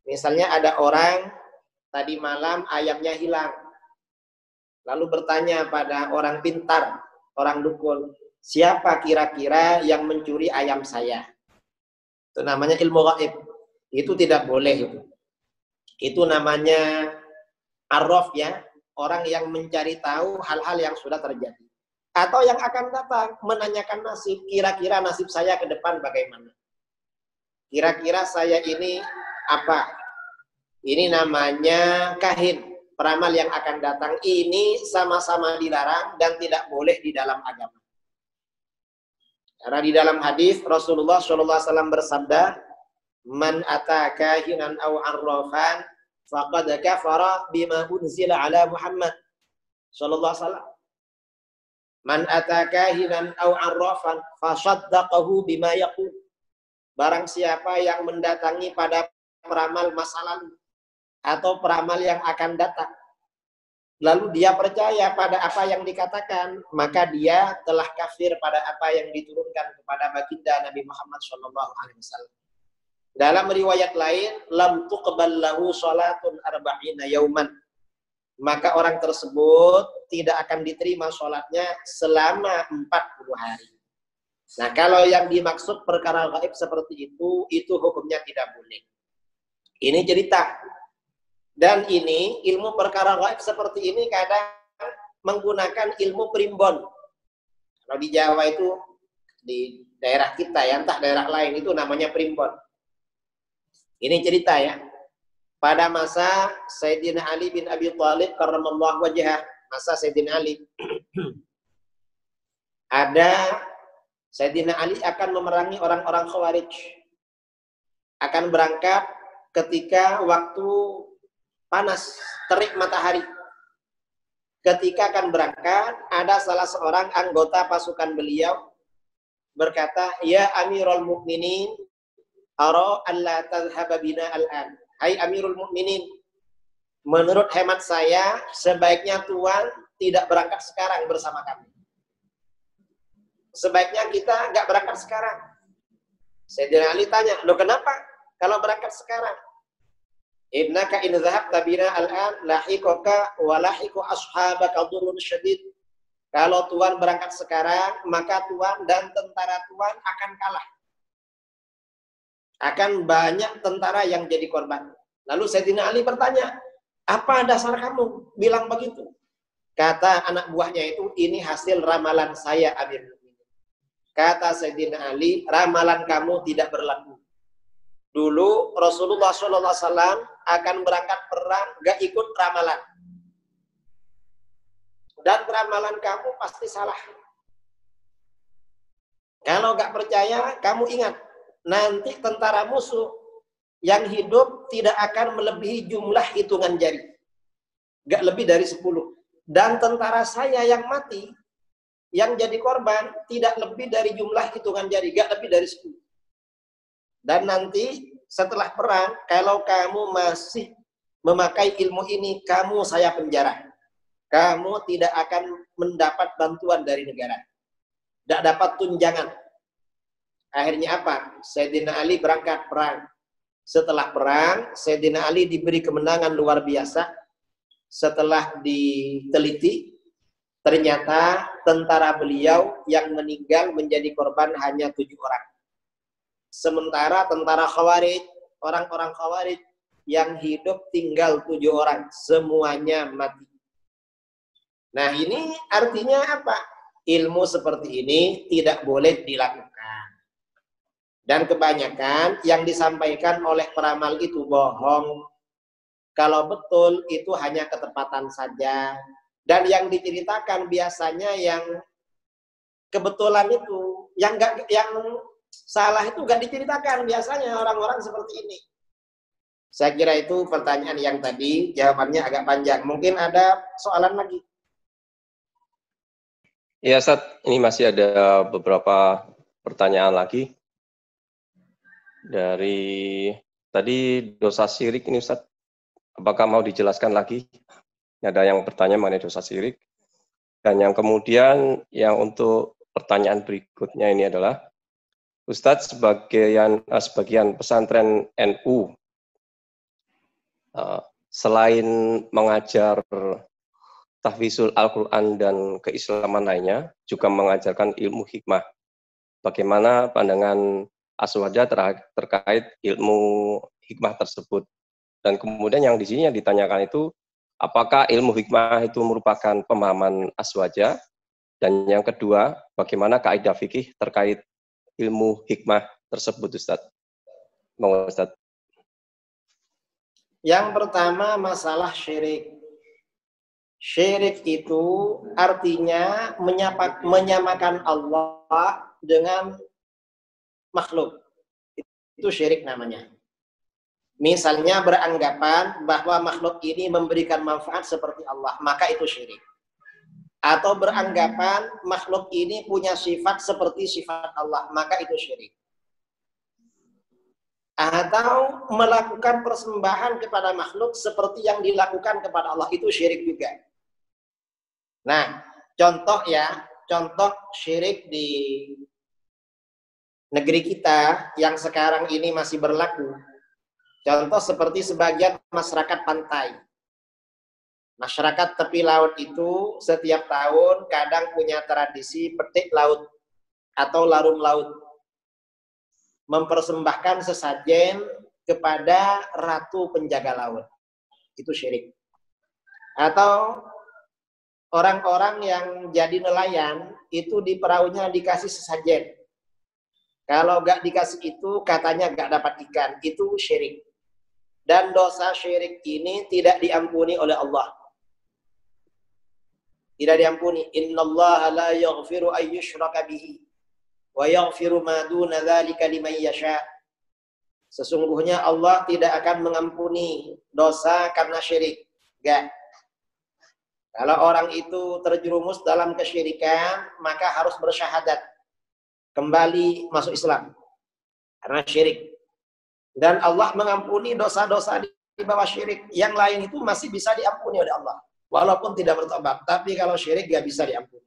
Misalnya ada orang tadi malam ayamnya hilang. Lalu bertanya pada orang pintar, orang dukun, siapa kira-kira yang mencuri ayam saya? Itu namanya ilmu gaib. Itu tidak boleh. Itu namanya arraf ya. Orang yang mencari tahu hal-hal yang sudah terjadi. Atau yang akan datang, menanyakan nasib. Kira-kira nasib saya ke depan bagaimana? Kira-kira saya ini apa? Ini namanya kahin. Peramal yang akan datang ini sama-sama dilarang dan tidak boleh di dalam agama. Karena di dalam hadis Rasulullah SAW bersabda, "Man ata kahinan aw arrafan faqad kafara bima unzila ala Muhammad sallallahu alaihi wasallam. Man ata kahinan aw arrafan fasaddaqahu bima yaqul." Barang siapa yang mendatangi pada peramal masa lalu atau peramal yang akan datang, lalu dia percaya pada apa yang dikatakan, maka dia telah kafir pada apa yang diturunkan kepada baginda Nabi Muhammad SAW. Dalam riwayat lain, lam tuqbal lahu salatun arba'ina yauman. Maka orang tersebut tidak akan diterima sholatnya selama 40 hari. Nah, kalau yang dimaksud perkara gaib seperti itu hukumnya tidak boleh. Ini cerita. Dan ini ilmu perkara gaib seperti ini kadang menggunakan ilmu primbon. Kalau di Jawa itu, di daerah kita ya, entah daerah lain itu namanya primbon. Ini cerita ya. Pada masa Sayyidina Ali bin Abi Thalib karramallahu wajhah, masa Sayyidina Ali, ada Sayyidina Ali akan memerangi orang-orang Khawarij. Akan berangkat ketika waktu panas, terik matahari. Ketika akan berangkat, ada salah seorang anggota pasukan beliau berkata, "Ya Amirul Mukminin, ara alla tadhhaba bina al-an." Hai Amirul Mukminin, menurut hemat saya sebaiknya Tuan tidak berangkat sekarang bersama kami. Sebaiknya kita nggak berangkat sekarang. Sayyidina Ali tanya, "Loh kenapa kalau berangkat sekarang?" "Innaka in dhahabta bina al-an lahiqaka wa lahiqu ashabaka dhurrun syadid." Kalau Tuan berangkat sekarang, maka Tuan dan tentara Tuan akan kalah. Akan banyak tentara yang jadi korban. Lalu Sayyidina Ali bertanya, "Apa dasar kamu bilang begitu?" Kata anak buahnya itu, ini hasil ramalan saya, Amir Mu'minin. Kata Sayyidina Ali, ramalan kamu tidak berlaku. Dulu Rasulullah SAW akan berangkat perang, gak ikut ramalan. Dan ramalan kamu pasti salah. Kalau gak percaya, kamu ingat, nanti tentara musuh yang hidup tidak akan melebihi jumlah hitungan jari. Gak lebih dari 10. Dan tentara saya yang mati, yang jadi korban, tidak lebih dari jumlah hitungan jari. Gak lebih dari 10. Dan nanti setelah perang, kalau kamu masih memakai ilmu ini, kamu saya penjara. Kamu tidak akan mendapat bantuan dari negara. Tidak dapat tunjangan. Akhirnya apa? Sayyidina Ali berangkat perang. Setelah perang, Sayyidina Ali diberi kemenangan luar biasa. Setelah diteliti, ternyata tentara beliau yang meninggal menjadi korban hanya 7 orang. Sementara tentara Khawarij, orang-orang Khawarij yang hidup tinggal 7 orang. Semuanya mati. Nah, ini artinya apa? Ilmu seperti ini tidak boleh dilakukan. Dan kebanyakan yang disampaikan oleh peramal itu bohong. Kalau betul itu hanya ketepatan saja. Dan yang diceritakan biasanya yang kebetulan itu, yang salah itu gak diceritakan biasanya orang-orang seperti ini. Saya kira itu pertanyaan yang tadi, jawabannya agak panjang. Mungkin ada soalan lagi. Ya, Ustaz, ini masih ada beberapa pertanyaan lagi. Dari tadi dosa syirik ini, Ustaz. Apakah mau dijelaskan lagi? Ada yang bertanya mengenai dosa syirik. Dan yang kemudian, yang untuk pertanyaan berikutnya ini adalah, Ustaz, sebagian pesantren NU, selain mengajar tahfizul Al-Quran dan keislaman lainnya, juga mengajarkan ilmu hikmah. Bagaimana pandangan Aswaja terkait ilmu hikmah tersebut? Dan kemudian yang di sini yang ditanyakan itu, apakah ilmu hikmah itu merupakan pemahaman Aswaja? Dan yang kedua, bagaimana kaidah fikih terkait ilmu hikmah tersebut, Ustaz? Mau, Ustaz? Yang pertama, masalah syirik. Syirik itu artinya menyamakan Allah dengan makhluk. Itu syirik namanya. Misalnya beranggapan bahwa makhluk ini memberikan manfaat seperti Allah, maka itu syirik. Atau beranggapan makhluk ini punya sifat seperti sifat Allah, maka itu syirik. Atau melakukan persembahan kepada makhluk seperti yang dilakukan kepada Allah, itu syirik juga. Nah, contoh syirik di negeri kita yang sekarang ini masih berlaku. Contoh seperti sebagian masyarakat pantai. Masyarakat tepi laut itu setiap tahun kadang punya tradisi petik laut atau larung laut. Mempersembahkan sesajen kepada ratu penjaga laut. Itu syirik. Atau orang-orang yang jadi nelayan itu di perahunya dikasih sesajen. Kalau nggak dikasih itu katanya nggak dapat ikan. Itu syirik. Dan dosa syirik ini tidak diampuni oleh Allah. Tidak diampuni. Innallaha la yaghfiru an yushraka bihi wa yaghfiru ma duna dzalika liman yasha. Sesungguhnya Allah tidak akan mengampuni dosa karena syirik. Enggak. Kalau orang itu terjerumus dalam kesyirikan, maka harus bersyahadat. Kembali masuk Islam. Karena syirik. Dan Allah mengampuni dosa-dosa di bawah syirik. Yang lain itu masih bisa diampuni oleh Allah. Walaupun tidak bertobat. Tapi kalau syirik gak bisa diampuni.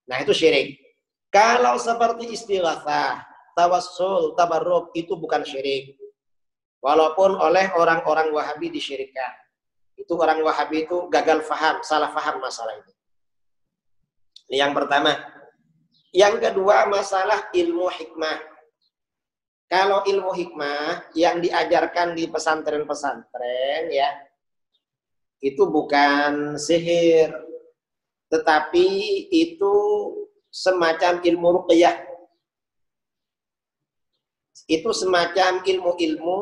Nah, itu syirik. Kalau seperti istighatsah, tawassul, tabarruk, itu bukan syirik. Walaupun oleh orang-orang Wahabi disyirikkan. Itu orang Wahabi itu gagal faham, salah faham masalah ini. Ini yang pertama. Yang kedua, masalah ilmu hikmah. Kalau ilmu hikmah yang diajarkan di pesantren-pesantren ya, itu bukan sihir, tetapi itu semacam ilmu ruqyah. Itu semacam ilmu-ilmu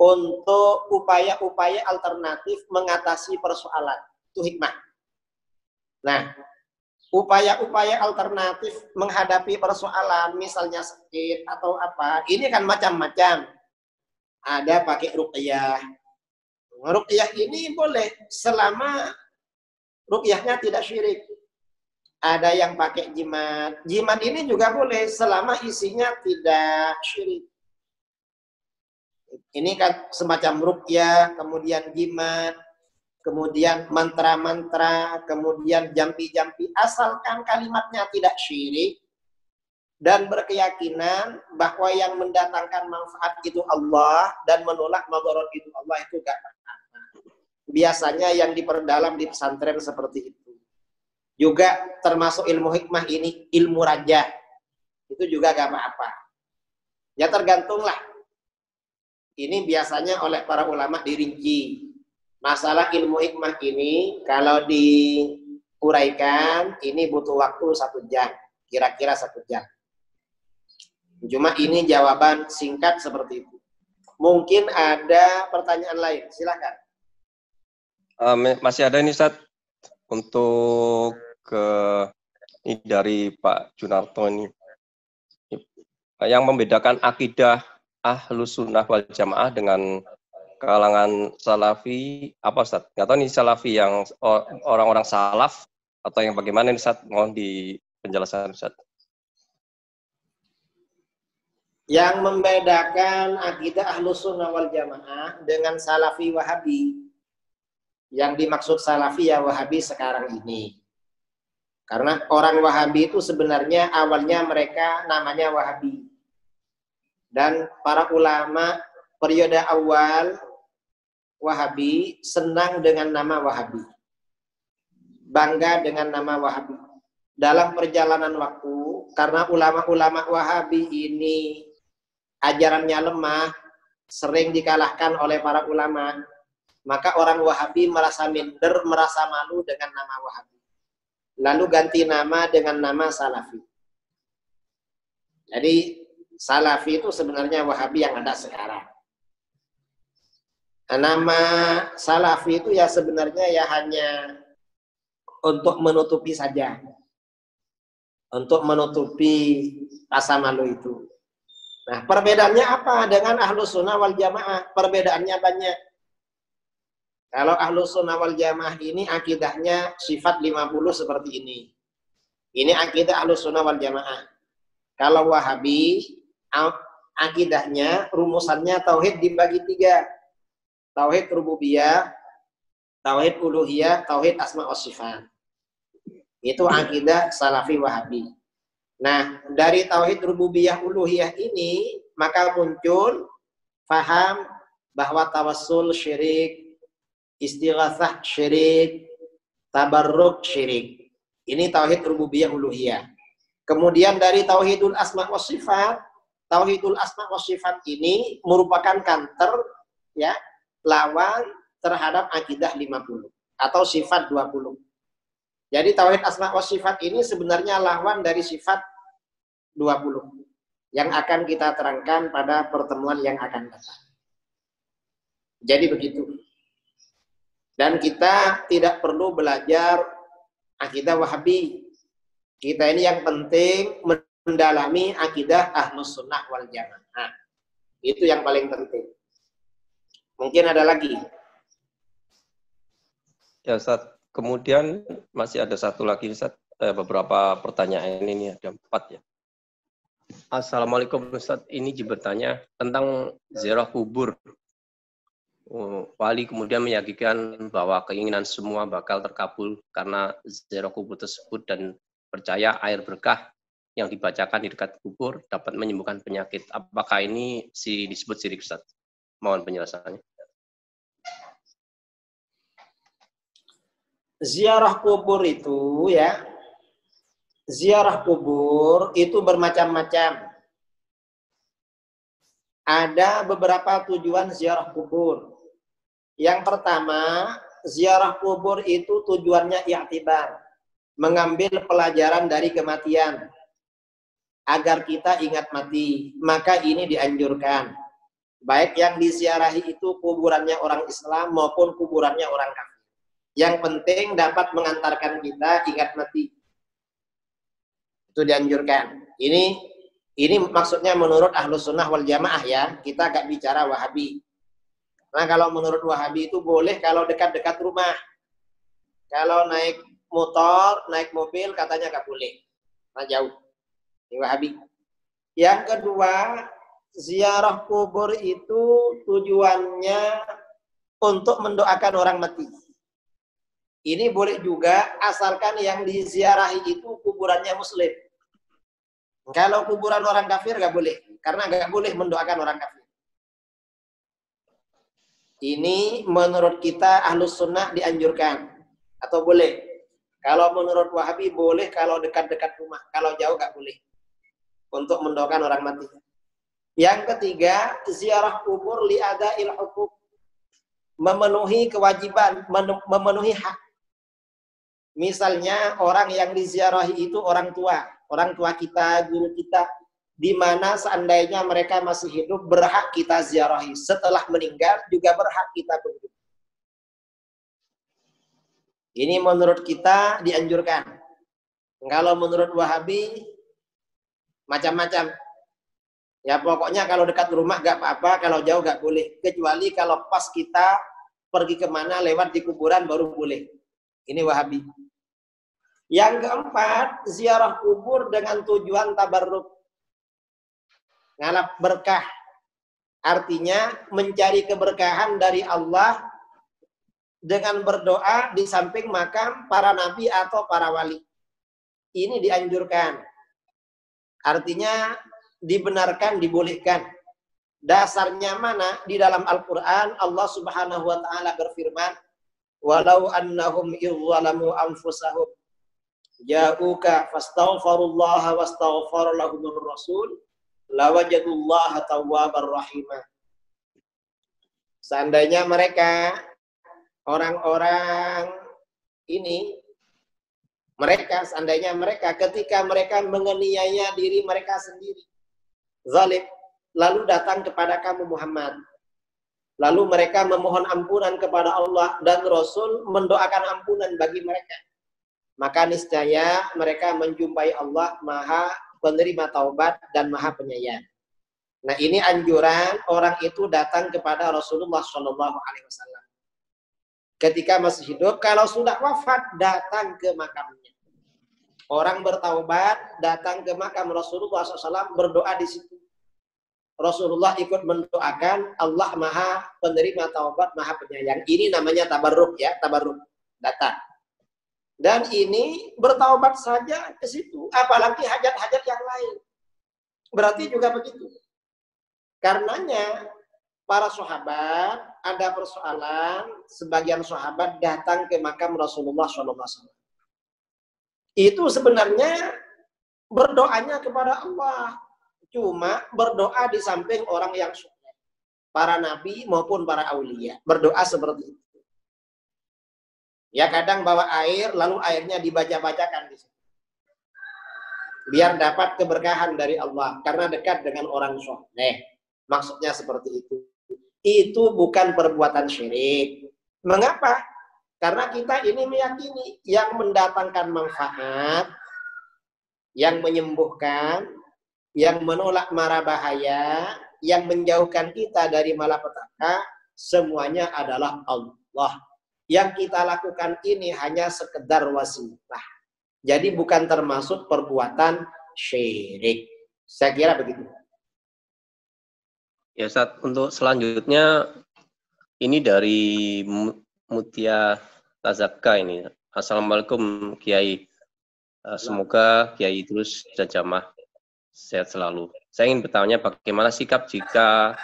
untuk upaya-upaya alternatif mengatasi persoalan. Itu hikmah. Nah, upaya-upaya alternatif menghadapi persoalan, misalnya sakit atau apa, ini kan macam-macam. Ada pakai ruqyah. Ruqyah ini boleh selama ruqyahnya tidak syirik. Ada yang pakai jimat. Jimat ini juga boleh selama isinya tidak syirik. Ini kan semacam ruqyah, kemudian jimat, kemudian mantra-mantra, kemudian jampi-jampi, asalkan kalimatnya tidak syirik dan berkeyakinan bahwa yang mendatangkan manfaat itu Allah dan menolak madarat itu Allah, itu gak apa-apa. Biasanya yang diperdalam di pesantren seperti itu. Juga termasuk ilmu hikmah ini, ilmu raja. Itu juga gak apa-apa. Ya tergantunglah. Ini biasanya oleh para ulama dirinci. Masalah ilmu hikmah ini kalau diuraikan ini butuh waktu 1 jam, kira-kira 1 jam. Cuma ini jawaban singkat seperti itu. Mungkin ada pertanyaan lain, silakan. Masih ada ini Ustaz, untuk ini dari Pak Junarto ini, yang membedakan akidah Ahlus Sunnah wal Jamaah dengan kalangan Salafi apa Ustaz? Nggak tahu nih Salafi yang orang-orang salaf atau yang bagaimana nih Ustaz? Mohon di penjelasan Ustaz. Yang membedakan akidah Ahlus Sunnah wal Jamaah dengan Salafi Wahabi. Yang dimaksud Salafi ya Wahabi sekarang ini. Karena orang Wahabi itu sebenarnya awalnya mereka namanya Wahabi. Dan para ulama periode awal Wahabi senang dengan nama Wahabi. Bangga dengan nama Wahabi. Dalam perjalanan waktu, karena ulama-ulama Wahabi ini ajarannya lemah, sering dikalahkan oleh para ulama, maka orang Wahabi merasa minder, merasa malu dengan nama Wahabi. Lalu ganti nama dengan nama Salafi. Jadi Salafi itu sebenarnya Wahabi yang ada sekarang. Nama Salafi itu ya sebenarnya ya hanya untuk menutupi saja. Untuk menutupi rasa malu itu. Nah, perbedaannya apa dengan Ahlus Sunnah wal Jamaah? Perbedaannya banyak. Kalau Ahlus Sunnah wal Jamaah ini akidahnya sifat 50 seperti ini. Ini akidah Ahlus Sunnah wal Jamaah. Kalau Wahabi, akidahnya, rumusannya tauhid dibagi 3. Tauhid rububiyah, tauhid uluhiyah, tauhid asma wa sifat. Itu akidah Salafi Wahabi. Nah, dari tauhid rububiyah uluhiyah ini, maka muncul faham bahwa tawassul syirik, istighatsah syirik, tabarruk syirik. Ini tauhid rububiyah uluhiyah. Kemudian dari tauhidul asma wa sifat, tauhidul asma wa sifat ini merupakan counter, ya, lawan terhadap akidah 50 atau sifat 20. Jadi tauhid asma wa sifat ini sebenarnya lawan dari sifat 20 yang akan kita terangkan pada pertemuan yang akan datang. Jadi begitu. Dan kita tidak perlu belajar akidah Wahabi. Kita ini yang penting mendalami akidah Ahlus Sunnah wal Jamaah. Itu yang paling penting. Mungkin ada lagi. Ya Ustaz, kemudian masih ada satu lagi Ustaz, beberapa pertanyaan ini ada 4 ya. Assalamualaikum Ustaz, ini bertanya tentang ziarah kubur. Wali kemudian meyakinkan bahwa keinginan semua bakal terkabul karena ziarah kubur tersebut dan percaya air berkah yang dibacakan di dekat kubur dapat menyembuhkan penyakit. Apakah ini disebut syirik Ustaz? Mohon penjelasannya. Ziarah kubur itu ya, ziarah kubur itu bermacam-macam. Ada beberapa tujuan ziarah kubur. Yang pertama, ziarah kubur itu tujuannya i'tibar. mengambil pelajaran dari kematian agar kita ingat mati, maka ini dianjurkan. Baik yang diziarahi itu kuburannya orang Islam maupun kuburannya orang kafir. Yang penting dapat mengantarkan kita ingat mati. Itu dianjurkan. Ini maksudnya menurut Ahlus Sunnah wal Jamaah ya. Kita gak bicara Wahabi. Nah kalau menurut Wahabi itu boleh kalau dekat-dekat rumah. Kalau naik motor, naik mobil katanya gak boleh. Nah jauh. Ini Wahabi. Yang kedua, ziarah kubur itu tujuannya untuk mendoakan orang mati. Ini boleh juga asalkan yang diziarahi itu kuburannya muslim. Kalau kuburan orang kafir nggak boleh, karena nggak boleh mendoakan orang kafir. Ini menurut kita Ahlus Sunnah dianjurkan atau boleh. Kalau menurut Wahabi boleh kalau dekat-dekat rumah, kalau jauh nggak boleh untuk mendoakan orang mati. Yang ketiga, ziarah kubur li'ada'il huquq, memenuhi kewajiban, memenuhi hak. Misalnya orang yang diziarahi itu orang tua kita, guru kita, di mana seandainya mereka masih hidup berhak kita ziarahi, setelah meninggal juga berhak kita kunjungi. Ini menurut kita dianjurkan. Kalau menurut Wahabi macam-macam. Ya pokoknya kalau dekat rumah gak apa-apa, kalau jauh gak boleh. Kecuali kalau pas kita pergi kemana lewat di kuburan baru boleh. Ini Wahabi. Yang keempat, ziarah kubur dengan tujuan tabarruk. Ngalap berkah. Artinya mencari keberkahan dari Allah dengan berdoa di samping makam para nabi atau para wali. Ini dianjurkan. Artinya dibenarkan, dibolehkan. Dasarnya mana? Di dalam Al-Quran Allah Subhanahu wa ta'ala berfirman, walau annahum izzalamu anfusahum ja'uka fastaghfarullaha wastaghfara lahumur rasul lawajadullaha tawwabar rahimah. Seandainya mereka orang-orang ini seandainya mereka ketika mereka menganiaya diri mereka sendiri zalim, lalu datang kepada kamu Muhammad, lalu mereka memohon ampunan kepada Allah dan Rasul mendoakan ampunan bagi mereka, maka niscaya mereka menjumpai Allah Maha penerima taubat dan Maha penyayang. Nah ini anjuran orang itu datang kepada Rasulullah SAW ketika masih hidup. Kalau sudah wafat datang ke makamnya. Orang bertaubat datang ke makam Rasulullah SAW berdoa di situ. Rasulullah ikut mendoakan, Allah Maha penerima taubat, Maha penyayang. Ini namanya tabarruk ya, tabarruk datang. Dan ini bertaubat saja ke situ, apalagi hajat-hajat yang lain. Berarti juga begitu. Karenanya para sahabat ada persoalan, sebagian sahabat datang ke makam Rasulullah SAW. Itu sebenarnya berdoanya kepada Allah. Cuma berdoa di samping orang yang soleh. Para nabi maupun para aulia. Berdoa seperti itu. Ya kadang bawa air, lalu airnya dibaca-bacakan di situ. Biar dapat keberkahan dari Allah. Karena dekat dengan orang soleh. Maksudnya seperti itu. Itu bukan perbuatan syirik. Mengapa? Karena kita ini meyakini yang mendatangkan manfaat, yang menyembuhkan, yang menolak mara bahaya, yang menjauhkan kita dari malapetaka, semuanya adalah Allah. Yang kita lakukan ini hanya sekedar wasilah. Jadi bukan termasuk perbuatan syirik. Saya kira begitu. Ya Ustaz, untuk selanjutnya ini dari Mutia Tazakka ini. Assalamualaikum Kiai. Semoga Kiai terus dan jamaah sehat selalu. Saya ingin bertanya bagaimana sikap jika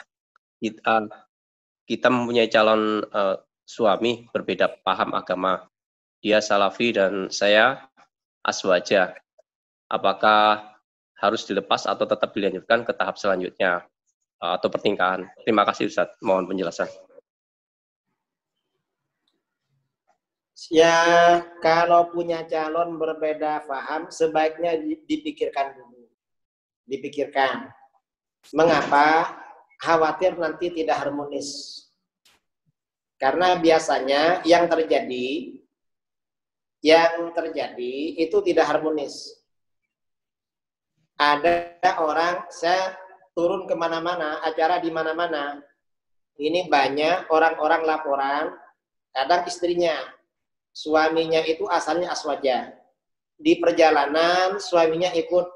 kita mempunyai calon suami berbeda paham agama. Dia Salafi dan saya Aswaja. Apakah harus dilepas atau tetap dilanjutkan ke tahap selanjutnya atau pertingkahan? Terima kasih Ustaz. Mohon penjelasan. Ya, kalau punya calon berbeda paham, sebaiknya dipikirkan dulu. Dipikirkan. Mengapa? Khawatir nanti tidak harmonis. Karena biasanya yang terjadi itu tidak harmonis. Ada orang, saya turun kemana-mana, acara di mana-mana. Ini banyak orang-orang laporan, kadang istrinya, suaminya itu asalnya aswaja. Di perjalanan, suaminya ikut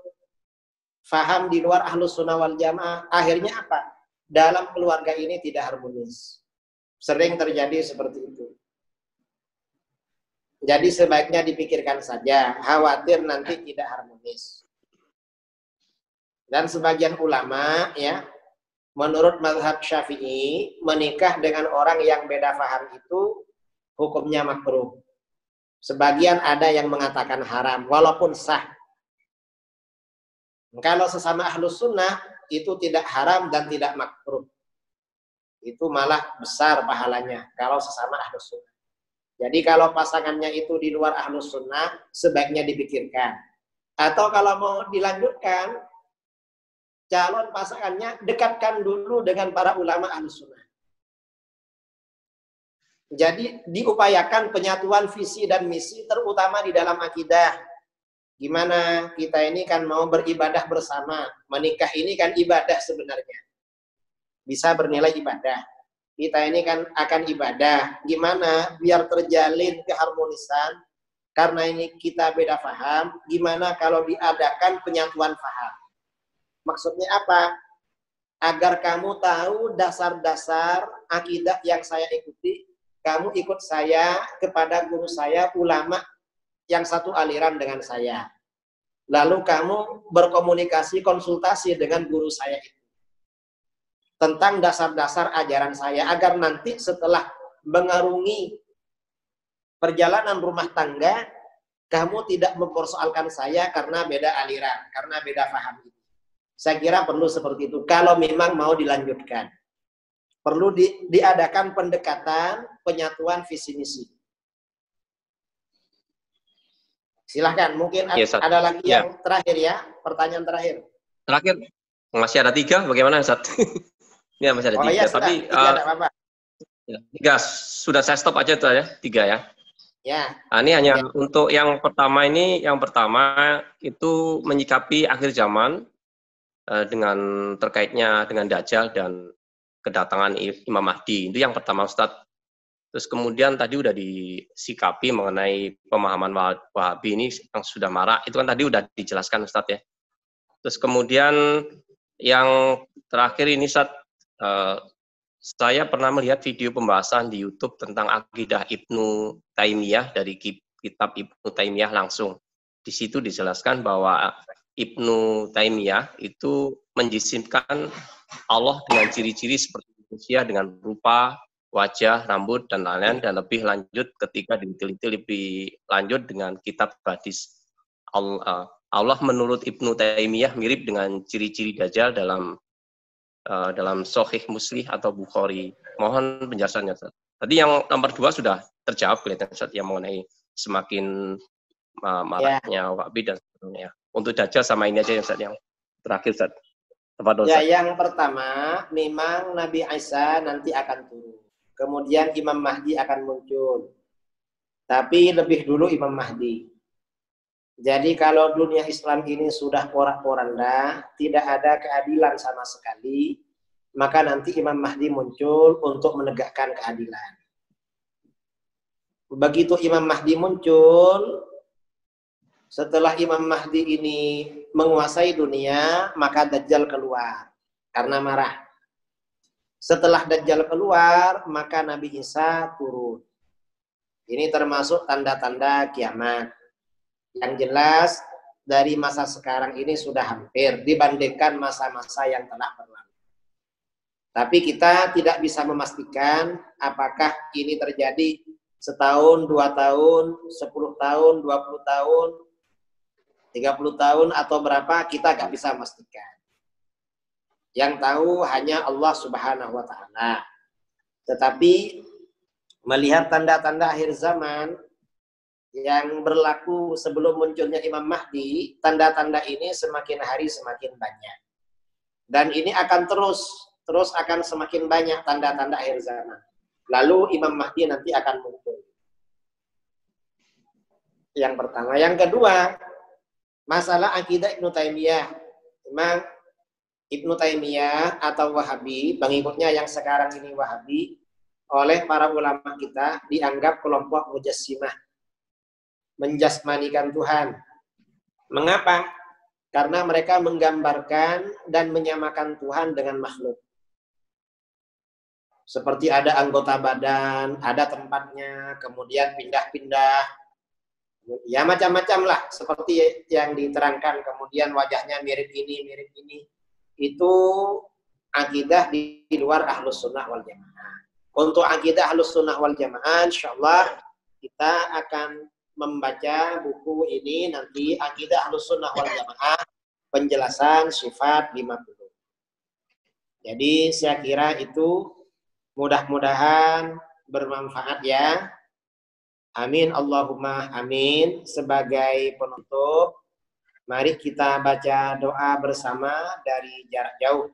faham di luar ahlus sunnah wal jamaah. Akhirnya apa? Dalam keluarga ini tidak harmonis. Sering terjadi seperti itu. Jadi sebaiknya dipikirkan saja, khawatir nanti tidak harmonis. Dan sebagian ulama ya, menurut mazhab Syafi'i, menikah dengan orang yang beda paham itu hukumnya makruh. Sebagian ada yang mengatakan haram, walaupun sah. Kalau sesama ahlus sunnah, itu tidak haram dan tidak makruh. Itu malah besar pahalanya, kalau sesama ahlus sunnah. Jadi kalau pasangannya itu di luar ahlus sunnah, sebaiknya dipikirkan. Atau kalau mau dilanjutkan, calon pasangannya dekatkan dulu dengan para ulama ahlus sunnah. Jadi diupayakan penyatuan visi dan misi, terutama di dalam akidah. Gimana kita ini kan mau beribadah bersama. Menikah ini kan ibadah sebenarnya. Bisa bernilai ibadah. Kita ini kan akan ibadah. Gimana biar terjalin keharmonisan. Karena ini kita beda paham. Gimana kalau diadakan penyatuan paham. Maksudnya apa? Agar kamu tahu dasar-dasar akidah yang saya ikuti. Kamu ikut saya kepada guru saya, ulama yang satu aliran dengan saya. Lalu kamu berkomunikasi, konsultasi dengan guru saya itu. Tentang dasar-dasar ajaran saya. Agar nanti setelah mengarungi perjalanan rumah tangga, kamu tidak mempersoalkan saya karena beda aliran, karena beda paham. Saya kira perlu seperti itu. Kalau memang mau dilanjutkan. Perlu diadakan pendekatan, penyatuan visi misi. Silahkan, mungkin ada lagi yang terakhir ya, pertanyaan terakhir. Terakhir, masih ada 3, bagaimana Ustaz? Ya, masih ada 3, ya, sudah, tapi 3 ada apa-apa. 3, sudah saya stop aja tuh ya, 3 ya. Ya. Nah, ini hanya untuk yang pertama itu menyikapi akhir zaman dengan terkaitnya dengan Dajjal dan kedatangan Imam Mahdi. Itu yang pertama Ustadz. Terus kemudian tadi udah disikapi mengenai pemahaman Wahabi ini yang sudah marak. Itu kan tadi udah dijelaskan Ustadz ya. Terus kemudian yang terakhir ini Ustadz, saya pernah melihat video pembahasan di YouTube tentang akidah Ibnu Taimiyah dari kitab Ibnu Taimiyah langsung. Di situ dijelaskan bahwa Ibnu Taimiyah itu menjisimkan Allah dengan ciri-ciri seperti manusia dengan rupa, wajah, rambut, dan lain-lain, dan lebih lanjut ketika diteliti lebih lanjut dengan kitab hadis. Allah menurut Ibnu Taimiyah mirip dengan ciri-ciri Dajjal dalam Sahih Muslim atau Bukhari. Mohon penjelasannya. Tadi yang nomor 2 sudah terjawab kelihatan Ustaz, yang mengenai semakin maraknya Wahabi dan sebagainya. Untuk Dajjal sama ini aja yang Ustaz, yang terakhir Ustaz. Ya, yang pertama memang Nabi Isa nanti akan turun. Kemudian Imam Mahdi akan muncul. Tapi lebih dulu Imam Mahdi. Jadi kalau dunia Islam ini sudah porak-poranda, tidak ada keadilan sama sekali, maka nanti Imam Mahdi muncul untuk menegakkan keadilan. Begitu Imam Mahdi muncul, setelah Imam Mahdi ini menguasai dunia, maka Dajjal keluar karena marah. Setelah Dajjal keluar, maka Nabi Isa turun. Ini termasuk tanda-tanda kiamat. Yang jelas dari masa sekarang ini sudah hampir dibandingkan masa-masa yang telah berlalu. Tapi kita tidak bisa memastikan apakah ini terjadi setahun, 2 tahun, 10 tahun, 20 tahun, 30 tahun atau berapa, kita nggak bisa memastikan. Yang tahu hanya Allah Subhanahu wa Ta'ala. Tetapi melihat tanda-tanda akhir zaman, yang berlaku sebelum munculnya Imam Mahdi, tanda-tanda ini semakin hari semakin banyak. Dan ini akan terus akan semakin banyak tanda-tanda akhir zaman. Lalu Imam Mahdi nanti akan muncul. Yang pertama. Yang kedua, masalah akidah Ibnu Taimiyah. Memang Ibnu Taimiyah atau Wahabi, pengikutnya yang sekarang ini Wahabi, oleh para ulama kita dianggap kelompok mujassimah, menjasmanikan Tuhan. Mengapa? Karena mereka menggambarkan dan menyamakan Tuhan dengan makhluk. Seperti ada anggota badan, ada tempatnya, kemudian pindah-pindah. Ya macam-macam lah, seperti yang diterangkan. Kemudian wajahnya mirip ini, mirip ini. Itu akidah di luar Ahlus Sunnah wal Jamaah. Untuk akidah Ahlus Sunnah wal Jamaah, insyaallah kita akan membaca buku ini nanti, akidah Ahlus Sunnah wal Jamaah, penjelasan sifat 50. Jadi saya kira itu mudah-mudahan bermanfaat ya. Amin Allahumma amin. Sebagai penutup, mari kita baca doa bersama dari jarak jauh.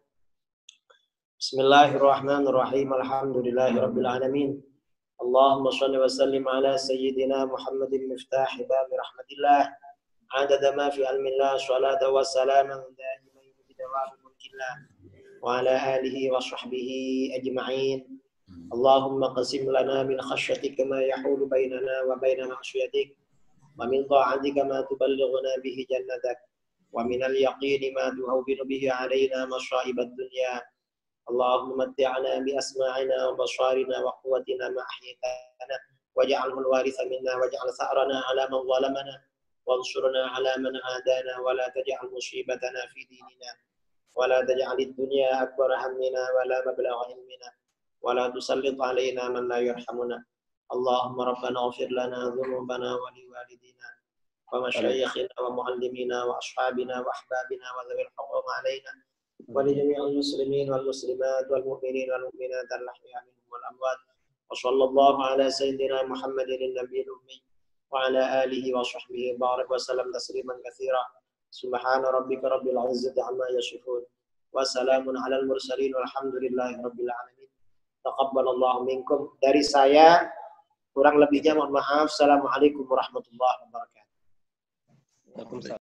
Bismillahirrahmanirrahim. Alhamdulillahirabbil alamin. Allahumma shalli wa sallim ala sayyidina Muhammadin miftah bab rahmatillah. Adada ma fi ilmillah, salatu wa salaman daiman bi dawam mulkillah wa ala alihi wa sahbihi ajma'in. Allahumma qasim lana min khashyatika ma yahulu bainana wa baina ma'siyatik wa min ta'atika ma tuballighuna bihi jannatak wa min al-yaqini ma tuhawwinu bihi alaina masa'ib ad-dunya. Allahumma matti'na bi asma'ina wa basarina wa quwwatina ma ahyaytana waj'alhu al-waritha minna waj'al tha'rana 'ala man zalamana wansurna 'ala man 'adana wa la taj'al musibatana fi dinina wa la taj'al ad-dunya akbar hammina wa la mablagha ilmina wa la tusallit 'alaina man la yarhamuna. Allahumma rabbana ighfir lana dhunubana wa liwalidina wa mashayikhina wa muallimina wa ashabina wa ahbabina wa dhawil huquq 'alaina ولجميع المسلمين والمسلمات والمؤمنين والمؤمنات الأحياء منهم والأموات وصلى الله على سيدنا محمد النبي الأمي وعلى آله وصحبه بارك وسلم تسليما كثيرا سبحان ربك رب العزة عما يصفون وسلام على المرسلين والحمد لله رب العالمين. تقبل الله منكم. Dari saya kurang lebihnya mohon maaf. Assalamualaikum warahmatullahi wabarakatuh.